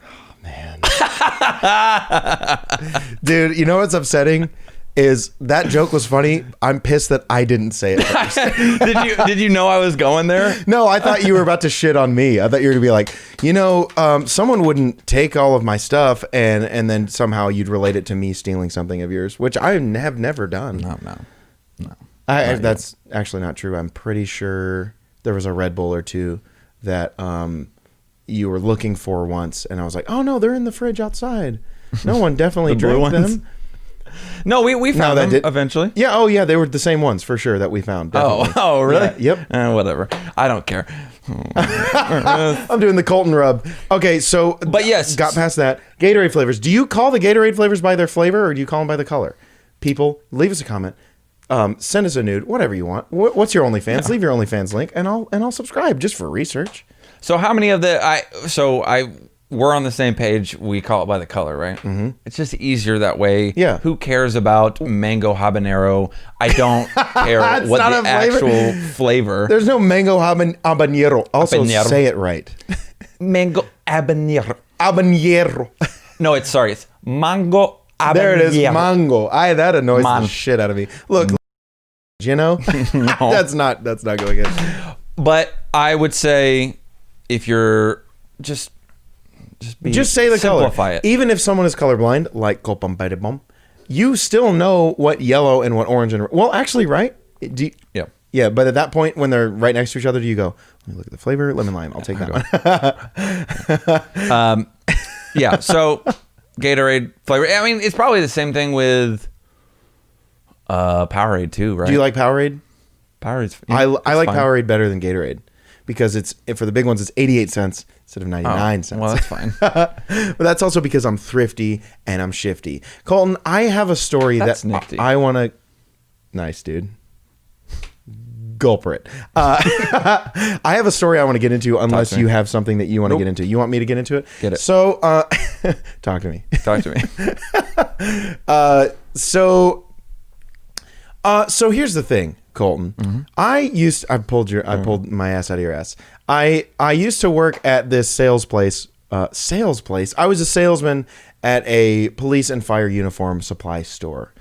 Speaker 1: Oh, man. Dude, you know what's upsetting? Is that joke was funny. I'm pissed that I didn't say it first.
Speaker 2: Did you know I was going there?
Speaker 1: No, I thought you were about to shit on me. I thought you were going to be like, someone wouldn't take all of my stuff and then somehow you'd relate it to me stealing something of yours, which I have never done.
Speaker 2: No.
Speaker 1: That's actually not true. I'm pretty sure there was a Red Bull or 2 that you were looking for once. And I was like, oh, no, they're in the fridge outside. No one definitely drank them.
Speaker 2: No, we found them eventually.
Speaker 1: Yeah, oh yeah, they were the same ones for sure that we found. Definitely.
Speaker 2: Oh, really?
Speaker 1: Yeah, yep.
Speaker 2: Whatever. I don't care.
Speaker 1: I'm doing the Colton rub. Okay, so
Speaker 2: but yes,
Speaker 1: got past that. Gatorade flavors. Do you call the Gatorade flavors by their flavor or do you call them by the color? People, leave us a comment. Send us a nude, whatever you want. What's your OnlyFans? Yeah. Leave your OnlyFans link, and I'll subscribe just for research.
Speaker 2: So how many of we're on the same page. We call it by the color, right? Mm-hmm. It's just easier that way.
Speaker 1: Yeah.
Speaker 2: Who cares about mango habanero? I don't care what the actual flavor.
Speaker 1: There's no mango habanero. Also, say it right.
Speaker 2: Mango habanero.
Speaker 1: Habanero.
Speaker 2: No, it's mango habanero.
Speaker 1: There it is, mango. That annoys the shit out of me. Look, no. that's not going in.
Speaker 2: But I would say if you're just
Speaker 1: say the color.
Speaker 2: Simplify it.
Speaker 1: Even if someone is colorblind, like Copam, you still know what yellow and what orange and actually, right?
Speaker 2: Yeah.
Speaker 1: Yeah, but at that point when they're right next to each other, do you go, let me look at the flavor, lemon lime, I'll take that
Speaker 2: one. Yeah, so Gatorade flavor. I mean, it's probably the same thing with Powerade too, right?
Speaker 1: Do you like Powerade?
Speaker 2: Powerade's
Speaker 1: I like fine. Powerade better than Gatorade because for the big ones it's 88 cents instead of 99 cents.
Speaker 2: Well, that's fine.
Speaker 1: But that's also because I'm thrifty and I'm shifty. Colton, I have a story that's nifty. I want to... Nice, dude. Gulper it. I have a story I want to get into unless you have something that you want to get into. You want me to get into it?
Speaker 2: Get it.
Speaker 1: So, talk to me.
Speaker 2: Talk to me.
Speaker 1: So here's the thing, Colton. Mm-hmm. I pulled my ass out of your ass. I used to work at this sales place. I was a salesman at a police and fire uniform supply store.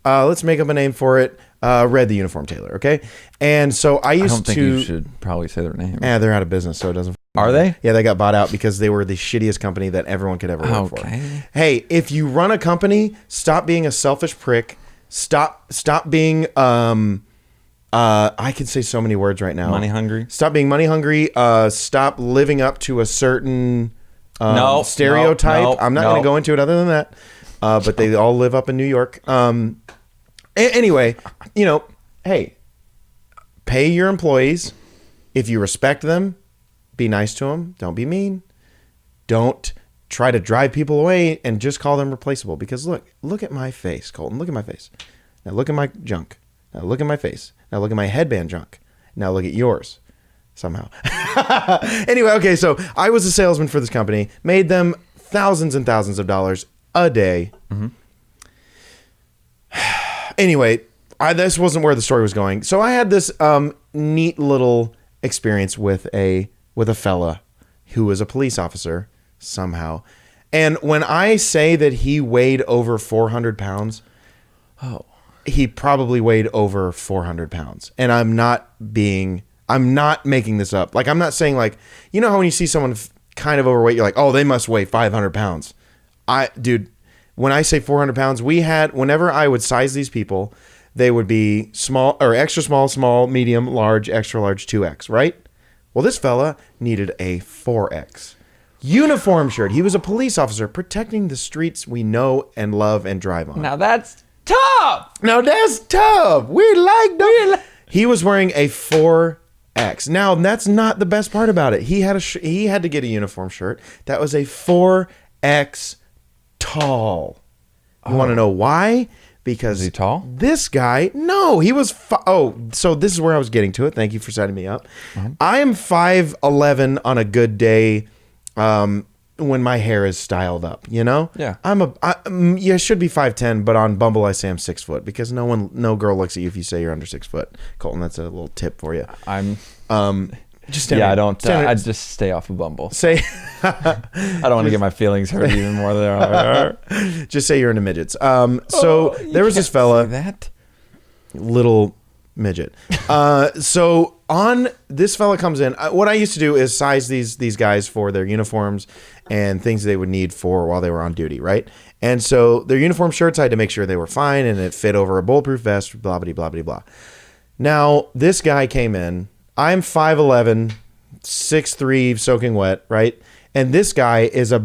Speaker 1: Let's make up a name for it. Red the Uniform Tailor, okay? And so I don't think
Speaker 2: you should probably say their name.
Speaker 1: Yeah, they're out of business, so it doesn't...
Speaker 2: Are they?
Speaker 1: Yeah, they got bought out because they were the shittiest company that everyone could ever work for. Hey, if you run a company, stop being a selfish prick. Stop being I can say so many words right now.
Speaker 2: Money hungry.
Speaker 1: Stop being money hungry. Stop living up to a certain stereotype. I'm not going to go into it other than that. But they all live up in New York. Anyway, hey, pay your employees. If you respect them, be nice to them. Don't be mean. Don't try to drive people away and just call them replaceable. Because look at my face, Colton. Look at my face. Now look at my junk. Now look at my face. Now look at my headband junk. Now look at yours. Somehow. Anyway, okay, so I was a salesman for this company. Made them thousands and thousands of dollars a day. Mm-hmm. Anyway, this wasn't where the story was going. So I had this neat little experience with a fella who was a police officer somehow. And when I say that he weighed over 400 pounds, he probably weighed over 400 pounds. And I'm not making this up. Like, I'm not saying like, how when you see someone kind of overweight, you're like, oh, they must weigh 500 pounds. Dude, when I say 400 pounds, whenever I would size these people, they would be small or extra small, small, medium, large, extra large, 2X, right? Well, this fella needed a 4X uniform shirt. He was a police officer protecting the streets we know and love and drive on.
Speaker 2: Now that's tough.
Speaker 1: We like them. He was wearing a 4X. Now, that's not the best part about it. He had to get a uniform shirt that was a 4X tall. You want to know why? Because
Speaker 2: is he tall?
Speaker 1: This guy, no, he was. So this is where I was getting to it. Thank you for setting me up. Mm-hmm. I am 5'11" on a good day, when my hair is styled up.
Speaker 2: Yeah.
Speaker 1: I should be 5'10", but on Bumble I say I'm 6 foot because no girl looks at you if you say you're under 6 foot. Colton, that's a little tip for you.
Speaker 2: I don't. I just stay off of Bumble. I don't want to get my feelings hurt even more than they are.
Speaker 1: Just say you're into midgets. There was this fella,
Speaker 2: that
Speaker 1: little midget. This fella comes in. What I used to do is size these guys for their uniforms and things they would need for while they were on duty, right? And so their uniform shirts, I had to make sure they were fine and it fit over a bulletproof vest. Blah blah blah blah blah. Now this guy came in. I'm 5'11", 6'3", soaking wet, right? And this guy is he's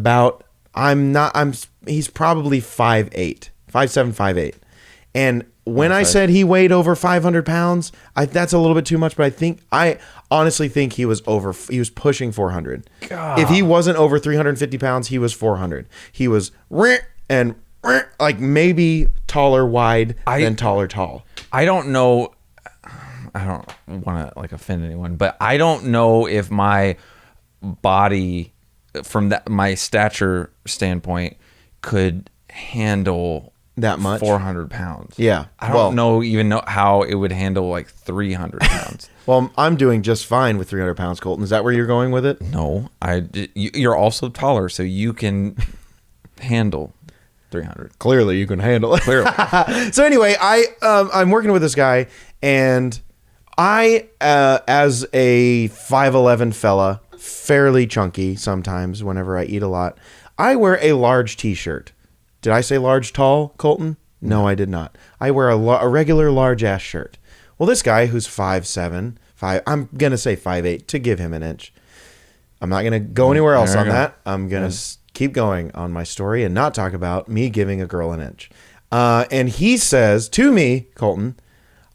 Speaker 1: probably 5'8", 5'7", 5'8". And when I said he weighed over 500 pounds, that's a little bit too much, but I honestly think he was pushing 400. God. If he wasn't over 350 pounds, he was 400. He was and like maybe taller wide than taller tall.
Speaker 2: I don't know. I don't want to offend anyone, but I don't know if my body, from my stature standpoint, could handle
Speaker 1: that much
Speaker 2: 400 pounds.
Speaker 1: Yeah,
Speaker 2: I don't know how it would handle 300 pounds.
Speaker 1: Well, I'm doing just fine with 300 pounds, Colton. Is that where you're going with it?
Speaker 2: No, you're also taller, so you can handle 300.
Speaker 1: Clearly, you can handle it.
Speaker 2: Clearly.
Speaker 1: So anyway, I'm working with this guy, and I, as a 5'11" fella, fairly chunky sometimes whenever I eat a lot, I wear a large t-shirt. Did I say large tall, Colton? No, I did not. I wear a regular large ass shirt. Well, this guy who's 5'7", I'm going to say 5'8" to give him an inch. I'm not going to go anywhere else on that. I'm going to keep going on my story and not talk about me giving a girl an inch. And he says to me, Colton,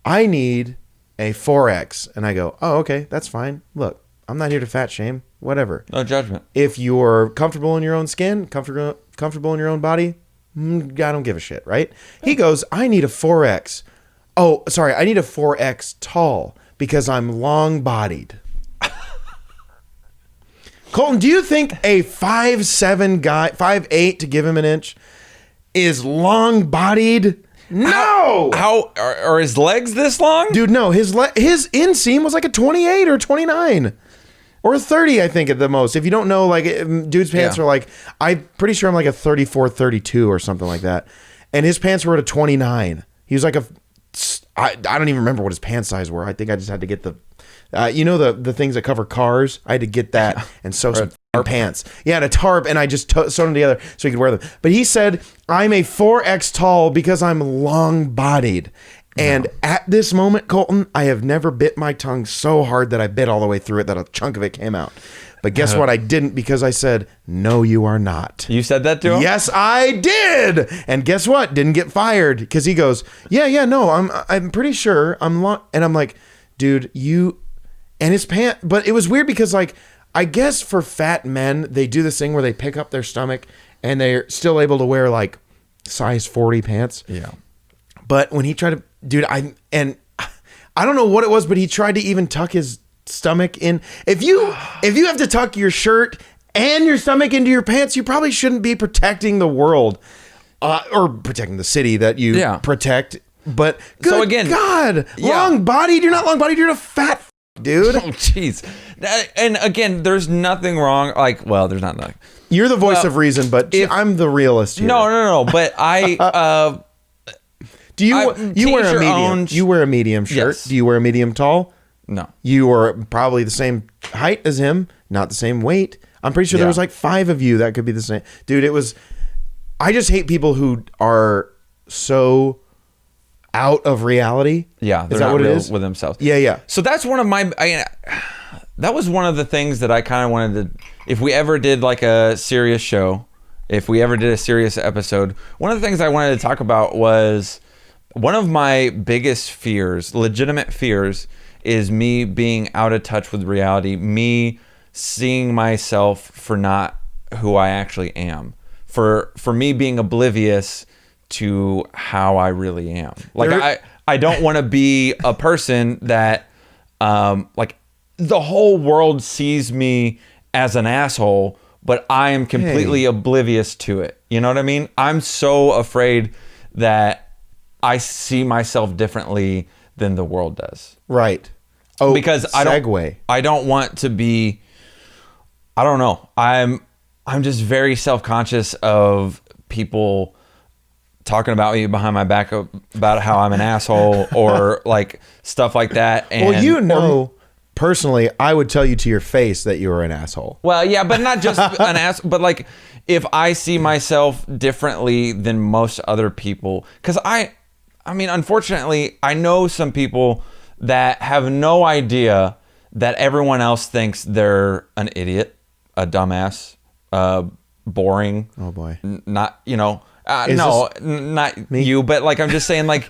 Speaker 1: I need a 4X. And I go, oh, okay, that's fine. Look, I'm not here to fat shame. Whatever.
Speaker 2: No judgment.
Speaker 1: If you're comfortable in your own skin, comfortable in your own body, I don't give a shit, right? He goes, I need a 4X. Oh, sorry, I need a 4X tall because I'm long-bodied. Colton, do you think a 5'7" guy, 5'8" to give him an inch, is long-bodied? No!
Speaker 2: How are his legs this long?
Speaker 1: Dude, no. His inseam was like a 28 or 29. Or a 30, I think, at the most. If you don't know, dude's pants are I'm pretty sure I'm a 34, 32 or something like that. And his pants were at a 29. He was I don't even remember what his pant size were. I think I just had to get the, the things that cover cars. I had to get that and sew some pants. Yeah, and a tarp, and I just sewed them together so he could wear them. But he said, I'm a 4X tall because I'm long-bodied. And at this moment, Colton, I have never bit my tongue so hard that I bit all the way through it that a chunk of it came out. But guess what? I didn't, because I said, no, you are not.
Speaker 2: You said that to him?
Speaker 1: Yes, I did. And guess what? Didn't get fired, because he goes, no, I'm pretty sure I'm long. And I'm like, dude, and his pant. But it was weird because, like, I guess for fat men, they do this thing where they pick up their stomach and they're still able to wear like size 40 pants.
Speaker 2: Yeah.
Speaker 1: But when he tried to, dude, I don't know what it was, but he tried to even tuck his stomach in. If you have to tuck your shirt and your stomach into your pants, you probably shouldn't be protecting the world or protecting the city that you protect. But good, so again, God, long-bodied. You're not long-bodied. You're a fat dude.
Speaker 2: Oh, jeez. And again, there's nothing wrong. Like, well, there's not nothing.
Speaker 1: You're the voice of reason, but I'm the realist here.
Speaker 2: No. But I.
Speaker 1: Do you wear a medium? You wear a medium shirt.
Speaker 2: Yes.
Speaker 1: Do you wear a medium tall?
Speaker 2: No.
Speaker 1: You are probably the same height as him, not the same weight. I'm pretty sure there was like 5 of you that could be the same. Dude, I just hate people who are so out of reality.
Speaker 2: Yeah, they're not real with themselves.
Speaker 1: Yeah.
Speaker 2: So that's one of my. That was one of the things that I kind of wanted to. If we ever did like a serious show, if we ever did a serious episode, one of the things I wanted to talk about was one of my biggest fears, legitimate fears, is me being out of touch with reality. Me seeing myself for not who I actually am. For me being oblivious to how I really am. Like I don't want to be a person that like the whole world sees me as an asshole, but I am completely oblivious to it. You know what I mean? I'm so afraid that I see myself differently than the world does.
Speaker 1: Right. Oh,
Speaker 2: because I don't want to be, I don't know. I'm just very self-conscious of people talking about me behind my back about how I'm an asshole or like stuff like that. And,
Speaker 1: well, personally, I would tell you to your face that you were an asshole.
Speaker 2: Well, yeah, but not just an ass, but like if I see myself differently than most other people, because I mean, unfortunately, I know some people that have no idea that everyone else thinks they're an idiot, a dumbass, boring.
Speaker 1: Oh boy.
Speaker 2: Not, not me? You, but like, I'm just saying, like,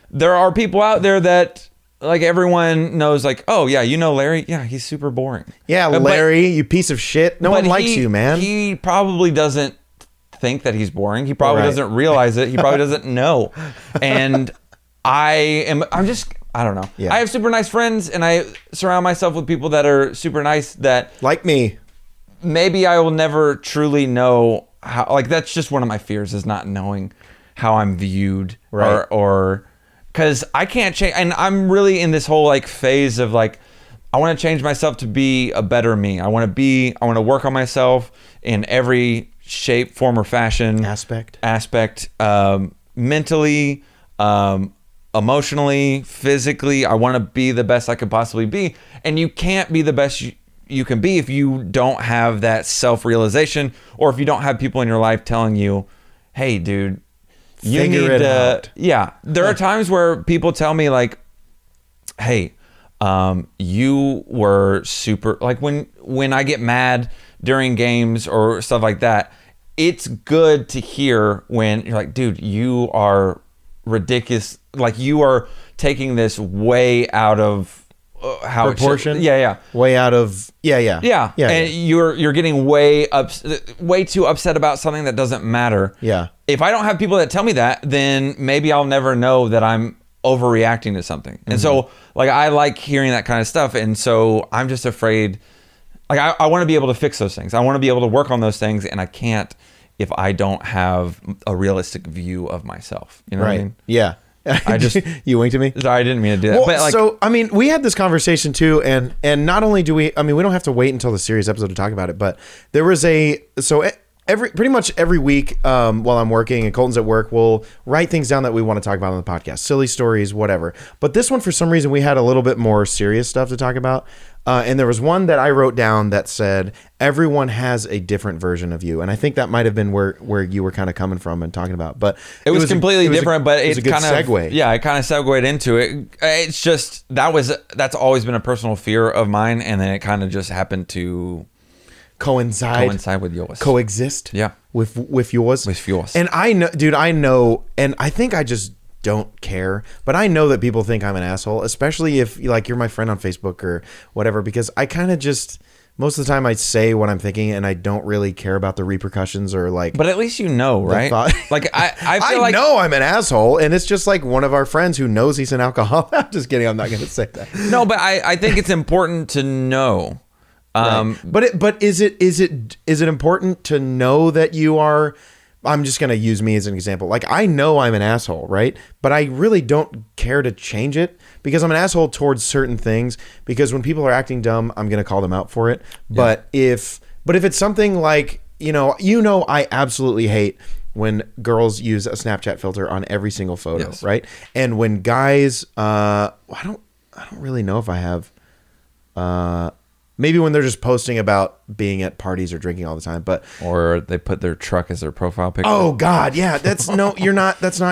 Speaker 2: there are people out there that like everyone knows, like, oh yeah, Larry? Yeah, he's super boring.
Speaker 1: Yeah, Larry, you piece of shit. No one likes you, man.
Speaker 2: He probably doesn't think that he's boring. He probably doesn't realize it. He probably doesn't know. And I don't know. Yeah. I have super nice friends, and I surround myself with people that are super nice that
Speaker 1: like me.
Speaker 2: Maybe I will never truly know how, like, that's just one of my fears, is not knowing how I'm viewed, or because I can't change. And I'm really in this whole like phase of like, I want to change myself to be a better me. I want to work on myself in every shape, form, or fashion
Speaker 1: aspect,
Speaker 2: mentally, emotionally, physically. I want to be the best I could possibly be. And you can't be the best you can be if you don't have that self-realization, or if you don't have people in your life telling you, hey dude, you need to, yeah. There are times where people tell me like, hey, you were super, like when I get mad during games or stuff like that, it's good to hear when you're like, dude, you are ridiculous. Like, you are taking this way out of how
Speaker 1: proportion.
Speaker 2: Yeah.
Speaker 1: Way out of yeah.
Speaker 2: And you're getting way too upset about something that doesn't matter.
Speaker 1: Yeah.
Speaker 2: If I don't have people that tell me that, then maybe I'll never know that I'm overreacting to something. Mm-hmm. And so like, I like hearing that kind of stuff. And so I'm just afraid, like, I want to be able to fix those things. I want to be able to work on those things, and I can't if I don't have a realistic view of myself. You know what I mean?
Speaker 1: Yeah. You winked at me.
Speaker 2: Sorry, I didn't mean to do that.
Speaker 1: Well,
Speaker 2: but like,
Speaker 1: so I mean, we had this conversation too, and not only do we, I mean, we don't have to wait until the series episode to talk about it, but there was pretty much every week while I'm working and Colton's at work, we'll write things down that we want to talk about on the podcast, silly stories, whatever. But this one, for some reason, we had a little bit more serious stuff to talk about. And there was one that I wrote down that said, everyone has a different version of you. And I think that might have been where you were kind of coming from and talking about. But
Speaker 2: it was completely different, but
Speaker 1: it was a good segue.
Speaker 2: Yeah, it kind of segued into it. It's just, that's always been a personal fear of mine. And then it kind of just happened to coincide with yours.
Speaker 1: Coexist.
Speaker 2: Yeah.
Speaker 1: With yours.
Speaker 2: With yours.
Speaker 1: And I know, dude, and I think I just don't care, but I know that people think I'm an asshole, especially if like you're my friend on Facebook or whatever, because I kind of just, most of the time I say what I'm thinking and I don't really care about the repercussions or like.
Speaker 2: But at least you know, right? Like I feel
Speaker 1: I know I'm an asshole, and it's just like one of our friends who knows he's an alcoholic. I'm just kidding. I'm not going to say that.
Speaker 2: No, but I think it's important to know.
Speaker 1: Right. But is it important to know that you are? I'm just going to use me as an example. Like, I know I'm an asshole, right? But I really don't care to change it because I'm an asshole towards certain things, because when people are acting dumb, I'm going to call them out for it. Yeah. But if it's something like, I absolutely hate when girls use a Snapchat filter on every single photo, yes. Right? And when guys, I don't really know if I have, maybe when they're just posting about being at parties or drinking all the time,
Speaker 2: or they put their truck as their profile picture.
Speaker 1: Oh God, yeah, that's not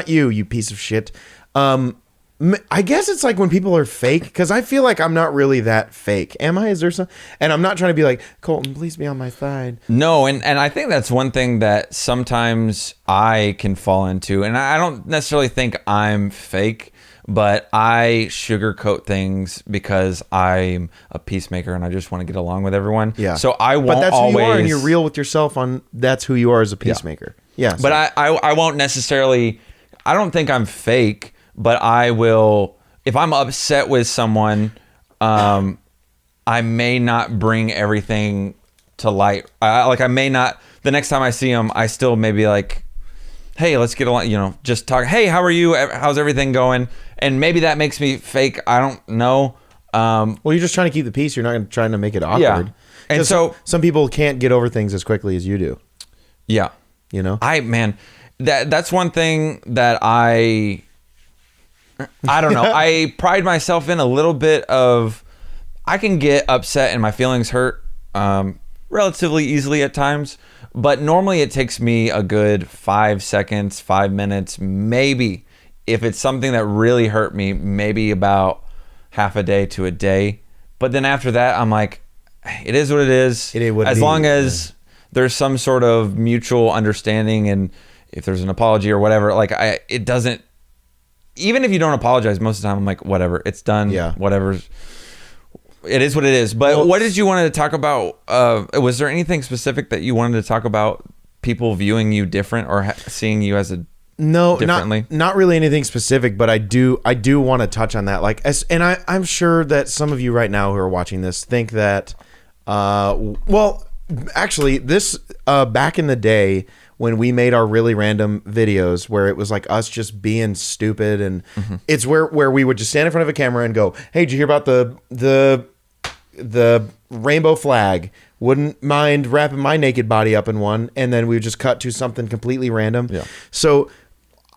Speaker 1: you piece of shit. I guess it's like when people are fake, because I feel like I'm not really that fake. Am I? Is there some? And I'm not trying to be like, Colton, please be on my side.
Speaker 2: No, and I think that's one thing that sometimes I can fall into, and I don't necessarily think I'm fake, but I sugarcoat things because I'm a peacemaker and I just want to get along with everyone.
Speaker 1: Yeah.
Speaker 2: So I won't
Speaker 1: But that's
Speaker 2: always.
Speaker 1: who you are, and you're real with yourself that's who you are as a peacemaker. Yeah. So.
Speaker 2: But I won't necessarily. I don't think I'm fake, but I will. If I'm upset with someone, I may not bring everything to light. I may not. The next time I see them, I still may be like, hey, let's get along, just talk. Hey, how are you? How's everything going? And maybe that makes me fake. I don't know.
Speaker 1: Well, you're just trying to keep the peace. You're not trying to make it awkward.
Speaker 2: Yeah. And so
Speaker 1: some people can't get over things as quickly as you do.
Speaker 2: Yeah. That's one thing that I don't know. I pride myself in a little bit of, I can get upset and my feelings hurt relatively easily at times. But normally it takes me a good 5 seconds, 5 minutes, maybe. If it's something that really hurt me, maybe about half a day to a day. But then after that, I'm like, it is what it is. As long as there's some sort of mutual understanding, and if there's an apology or whatever, it doesn't, even if you don't apologize, most of the time I'm like, whatever, it's done. Yeah. Whatever. It is what it is. But what did you want to talk about? Was there anything specific that you wanted to talk about? People viewing you different or seeing you as differently?
Speaker 1: Not really anything specific, but I do want to touch on that. I'm sure that some of you right now who are watching this think that, actually, this back in the day when we made our really random videos where it was like us just being stupid, and it's where we would just stand in front of a camera and go, hey, did you hear about the rainbow flag? Wouldn't mind wrapping my naked body up in one, and then we would just cut to something completely random. Yeah. So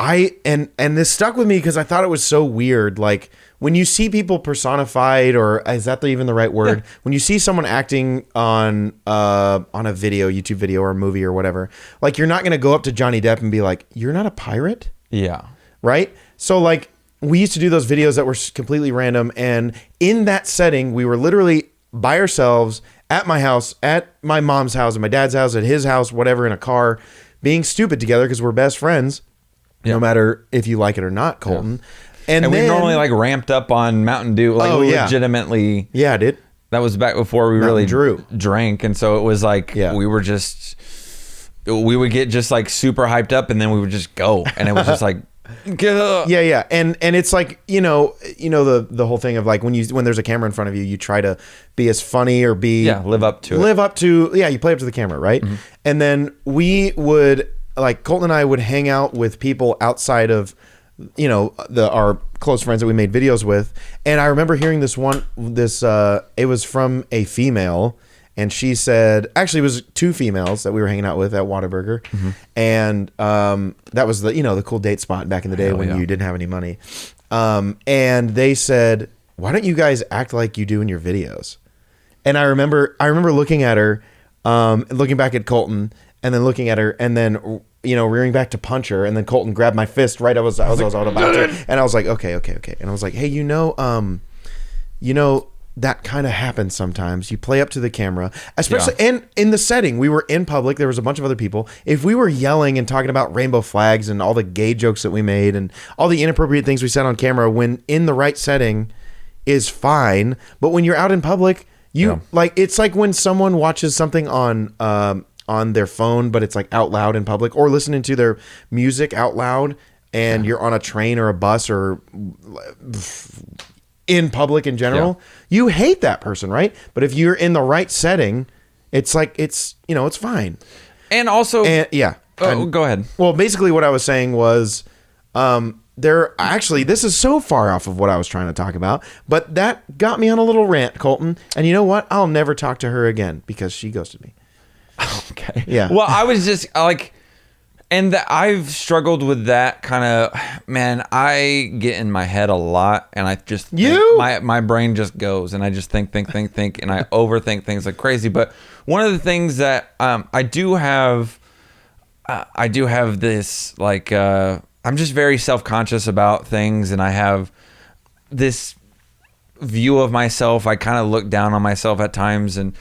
Speaker 1: and this stuck with me because I thought it was so weird. Like when you see people personified, or is that even the right word? Yeah. When you see someone acting on a video, YouTube video or a movie or whatever, like you're not going to go up to Johnny Depp and be like, you're not a pirate?
Speaker 2: Yeah.
Speaker 1: Right? So like we used to do those videos that were completely random, and in that setting, we were literally by ourselves at my house, at my mom's house, at my dad's house, at his house, whatever, in a car, being stupid together because we're best friends. No matter if you like it or not, Colton. Yeah. And then,
Speaker 2: we normally ramped up on Mountain Dew. Legitimately.
Speaker 1: Yeah, dude.
Speaker 2: That was back before we really drank. And so it was we were just, we would get just super hyped up, and then we would just go. And it was just
Speaker 1: Yeah. And it's the whole thing of when there's a camera in front of you, you try to be as funny or
Speaker 2: live up to
Speaker 1: you play up to the camera, right? Mm-hmm. And then we would, Colton and I would hang out with people outside of, our close friends that we made videos with. And I remember hearing it was from a female, and she said, actually it was 2 females that we were hanging out with at Whataburger, and that was the cool date spot back in the day when you didn't have any money, and they said, why don't you guys act like you do in your videos? And I remember looking at her, looking back at Colton, and then looking at her, and then rearing back to punch her, and then Colton grabbed my fist right as I was about to, and I was like, okay, and I was like, hey, that kind of happens sometimes. You play up to the camera, especially and in the setting. We were in public. There was a bunch of other people. If we were yelling and talking about rainbow flags and all the gay jokes that we made and all the inappropriate things we said on camera, when in the right setting is fine, but when you're out in public, it's like when someone watches something on their phone, but it's like out loud in public, or listening to their music out loud, and you're on a train or a bus or in public in general, you hate that person, right? But if you're in the right setting, it's like, it's fine.
Speaker 2: And also, go ahead.
Speaker 1: Well, basically what I was saying was, this is so far off of what I was trying to talk about, but that got me on a little rant, Colton. And you know what? I'll never talk to her again because she ghosted me.
Speaker 2: Okay.
Speaker 1: Yeah.
Speaker 2: Well, I was just like, and I've struggled with that kind of, man, I get in my head a lot, and I just think, my brain just goes, and I just think, and I overthink things like crazy. But one of the things that I do have this, like, I'm just very self-conscious about things, and I have this view of myself. I kind of look down on myself at times, and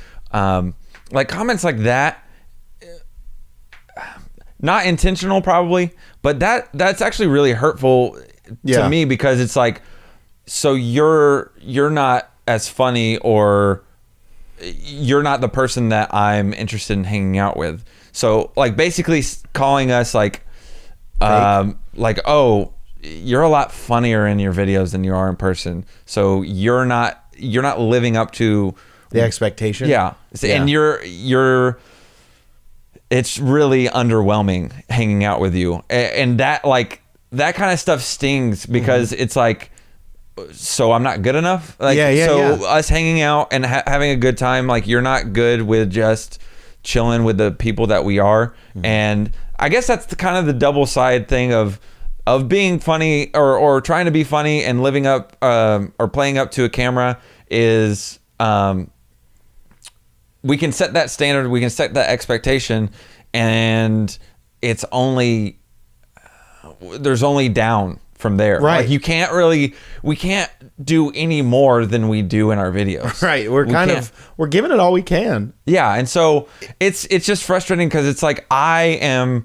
Speaker 2: like comments like that, not intentional probably, but that's actually really hurtful to me, because it's like, so you're not as funny, or you're not the person that I'm interested in hanging out with. So like basically calling us like oh, you're a lot funnier in your videos than you are in person, so you're not living up to
Speaker 1: the expectation.
Speaker 2: And you're it's really underwhelming hanging out with you, and that kind of stuff stings, because it's like, so I'm not good enough, us hanging out and having a good time, like you're not good with just chilling with the people that we are. And I guess that's kind of the double side thing of being funny, or trying to be funny and living up or playing up to a camera, is we can set that standard, we can set that expectation, and it's only there's only down from there.
Speaker 1: Right.
Speaker 2: Like we can't do any more than we do in our videos.
Speaker 1: Right. We're giving it all we can.
Speaker 2: Yeah. And so it's just frustrating, because it's like, I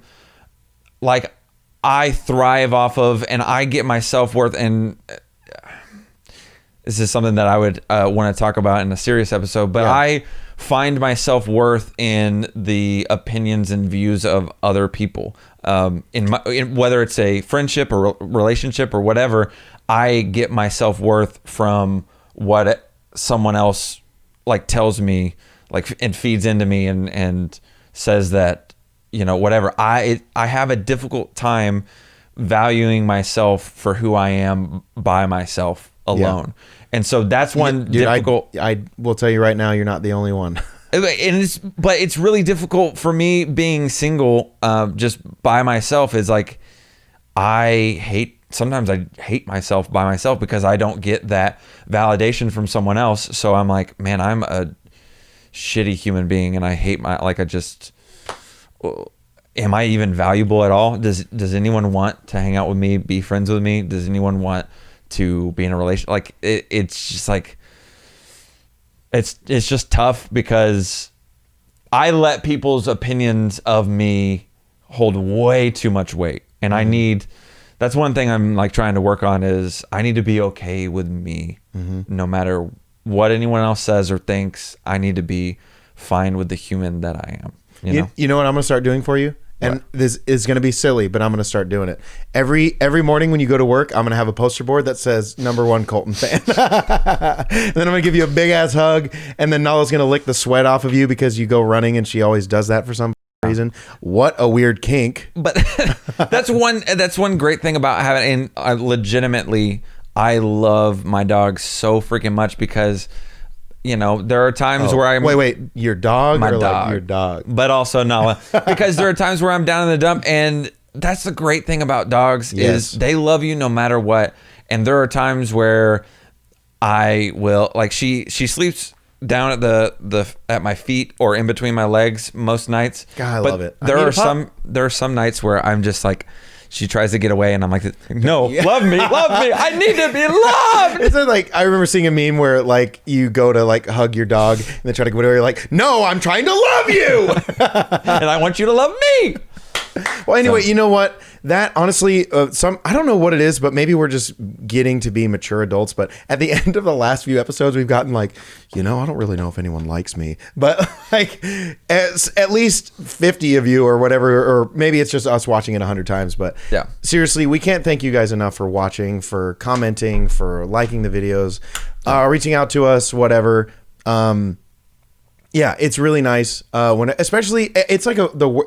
Speaker 2: thrive off of, and I get my self-worth, and this is something that I would want to talk about in a serious episode, but I find my self-worth in the opinions and views of other people. In whether it's a friendship or relationship or whatever, I get my self-worth from what someone else like tells me, like, and feeds into me, and says that, whatever. I have a difficult time valuing myself for who I am by myself alone. And so that's one difficult.
Speaker 1: I will tell you right now, you're not the only one.
Speaker 2: But it's really difficult for me being single, just by myself. Is like, sometimes I hate myself by myself, because I don't get that validation from someone else. So I'm like, man, I'm a shitty human being, and I hate am I even valuable at all? Does anyone want to hang out with me, be friends with me? Does anyone want to be in a relationship? Like, it's just like, it's just tough, because I let people's opinions of me hold way too much weight, and that's one thing I'm like trying to work on, is I need to be okay with me, no matter what anyone else says or thinks. I need to be fine with the human that I am.
Speaker 1: You know what I'm gonna start doing for you? And this is going to be silly, but I'm going to start doing it. Every morning when you go to work, I'm going to have a poster board that says #1 Colton fan. And then I'm going to give you a big ass hug. And then Nala's going to lick the sweat off of you because you go running, and she always does that for some reason. What a weird kink.
Speaker 2: But that's one great thing about having, and legitimately, I love my dog so freaking much, because you know, there are times where I'm...
Speaker 1: Wait, your dog?
Speaker 2: My
Speaker 1: or
Speaker 2: dog.
Speaker 1: Like your dog?
Speaker 2: But also Nolan. Because there are times where I'm down in the dump, and that's the great thing about dogs is they love you no matter what. And there are times where I will... Like, she sleeps down at at my feet or in between my legs most nights.
Speaker 1: God, I love it.
Speaker 2: There are some nights where I'm just like... She tries to get away, and I'm like, no, love me. I need to be loved.
Speaker 1: It's like, I remember seeing a meme where like you go to like hug your dog and then try to go away. You're like, no, I'm trying to love you.
Speaker 2: And I want you to love me.
Speaker 1: Well, anyway, you know what? That honestly, I don't know what it is, but maybe we're just getting to be mature adults. But at the end of the last few episodes, we've gotten like, I don't really know if anyone likes me, but like at least 50 of you or whatever, or maybe it's just us watching it 100 times. But
Speaker 2: yeah,
Speaker 1: seriously, we can't thank you guys enough for watching, for commenting, for liking the videos, reaching out to us, whatever. Yeah, it's really nice when, especially, it's like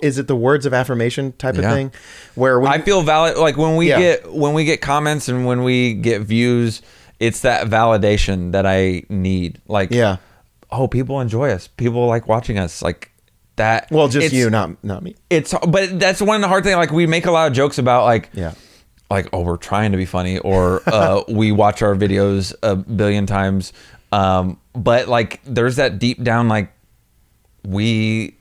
Speaker 1: is it the words of affirmation type of thing, where
Speaker 2: I feel valid. Like when we get comments and when we get views, it's that validation that I need. Like, oh, people enjoy us. People like watching us. Like that.
Speaker 1: Well, just you, not me.
Speaker 2: But that's one of the hard things. Like we make a lot of jokes about like we're trying to be funny, or we watch our videos a billion times. But like there's that deep down like. We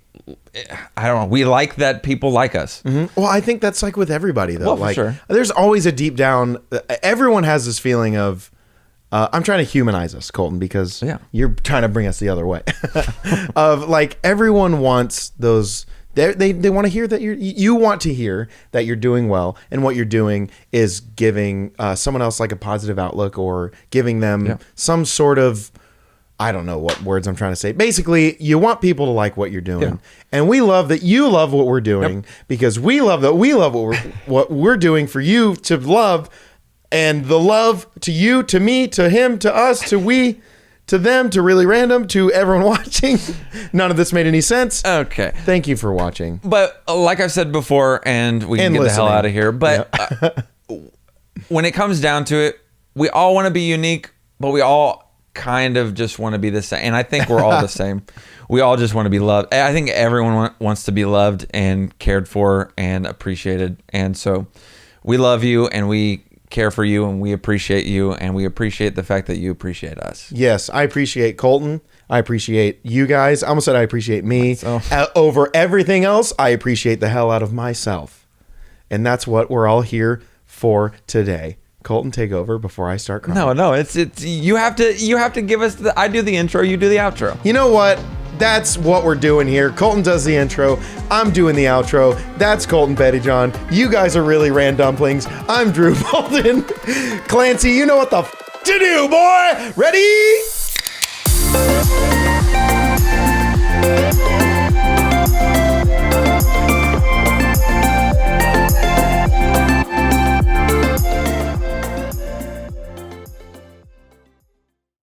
Speaker 2: like that people like us.
Speaker 1: Mm-hmm. Well, I think that's like with everybody though.
Speaker 2: Well,
Speaker 1: like,
Speaker 2: for sure.
Speaker 1: There's always a deep down. Everyone has this feeling of. I'm trying to humanize us, Colton, because you're trying to bring us the other way. Of like everyone wants those. They want to hear that you want to hear that you're doing well, and what you're doing is giving someone else like a positive outlook, or giving them some sort of. I don't know what words I'm trying to say. Basically, you want people to like what you're doing. And we love that you love what we're doing because we love what we're doing for you to love, and the love to you, to me, to him, to us, to we, to them, to Really Randumb, to everyone watching. None of this made any sense.
Speaker 2: Okay.
Speaker 1: Thank you for watching.
Speaker 2: But like I've said before, and we can get the hell out of here, but when it comes down to it, we all want to be unique, but we all kind of just want to be the same, and I think we're all the same. We all just want to be loved. I think everyone wants to be loved and cared for and appreciated, and so we love you and we care for you and we appreciate you, and we appreciate the fact that you appreciate us.
Speaker 1: Yes, I appreciate Colton. I appreciate you guys. I almost said I appreciate me. Over everything else, I appreciate the hell out of myself, and that's what we're all here for today. Colton, take over before I start crying.
Speaker 2: No, it's you have to give us I do the intro, you do the outro.
Speaker 1: You know what? That's what we're doing here. Colton does the intro. I'm doing the outro. That's Colton Bettyjohn. You guys are Really Randumplings. I'm Drew Bolden. Clancy, you know what the to do, boy. Ready?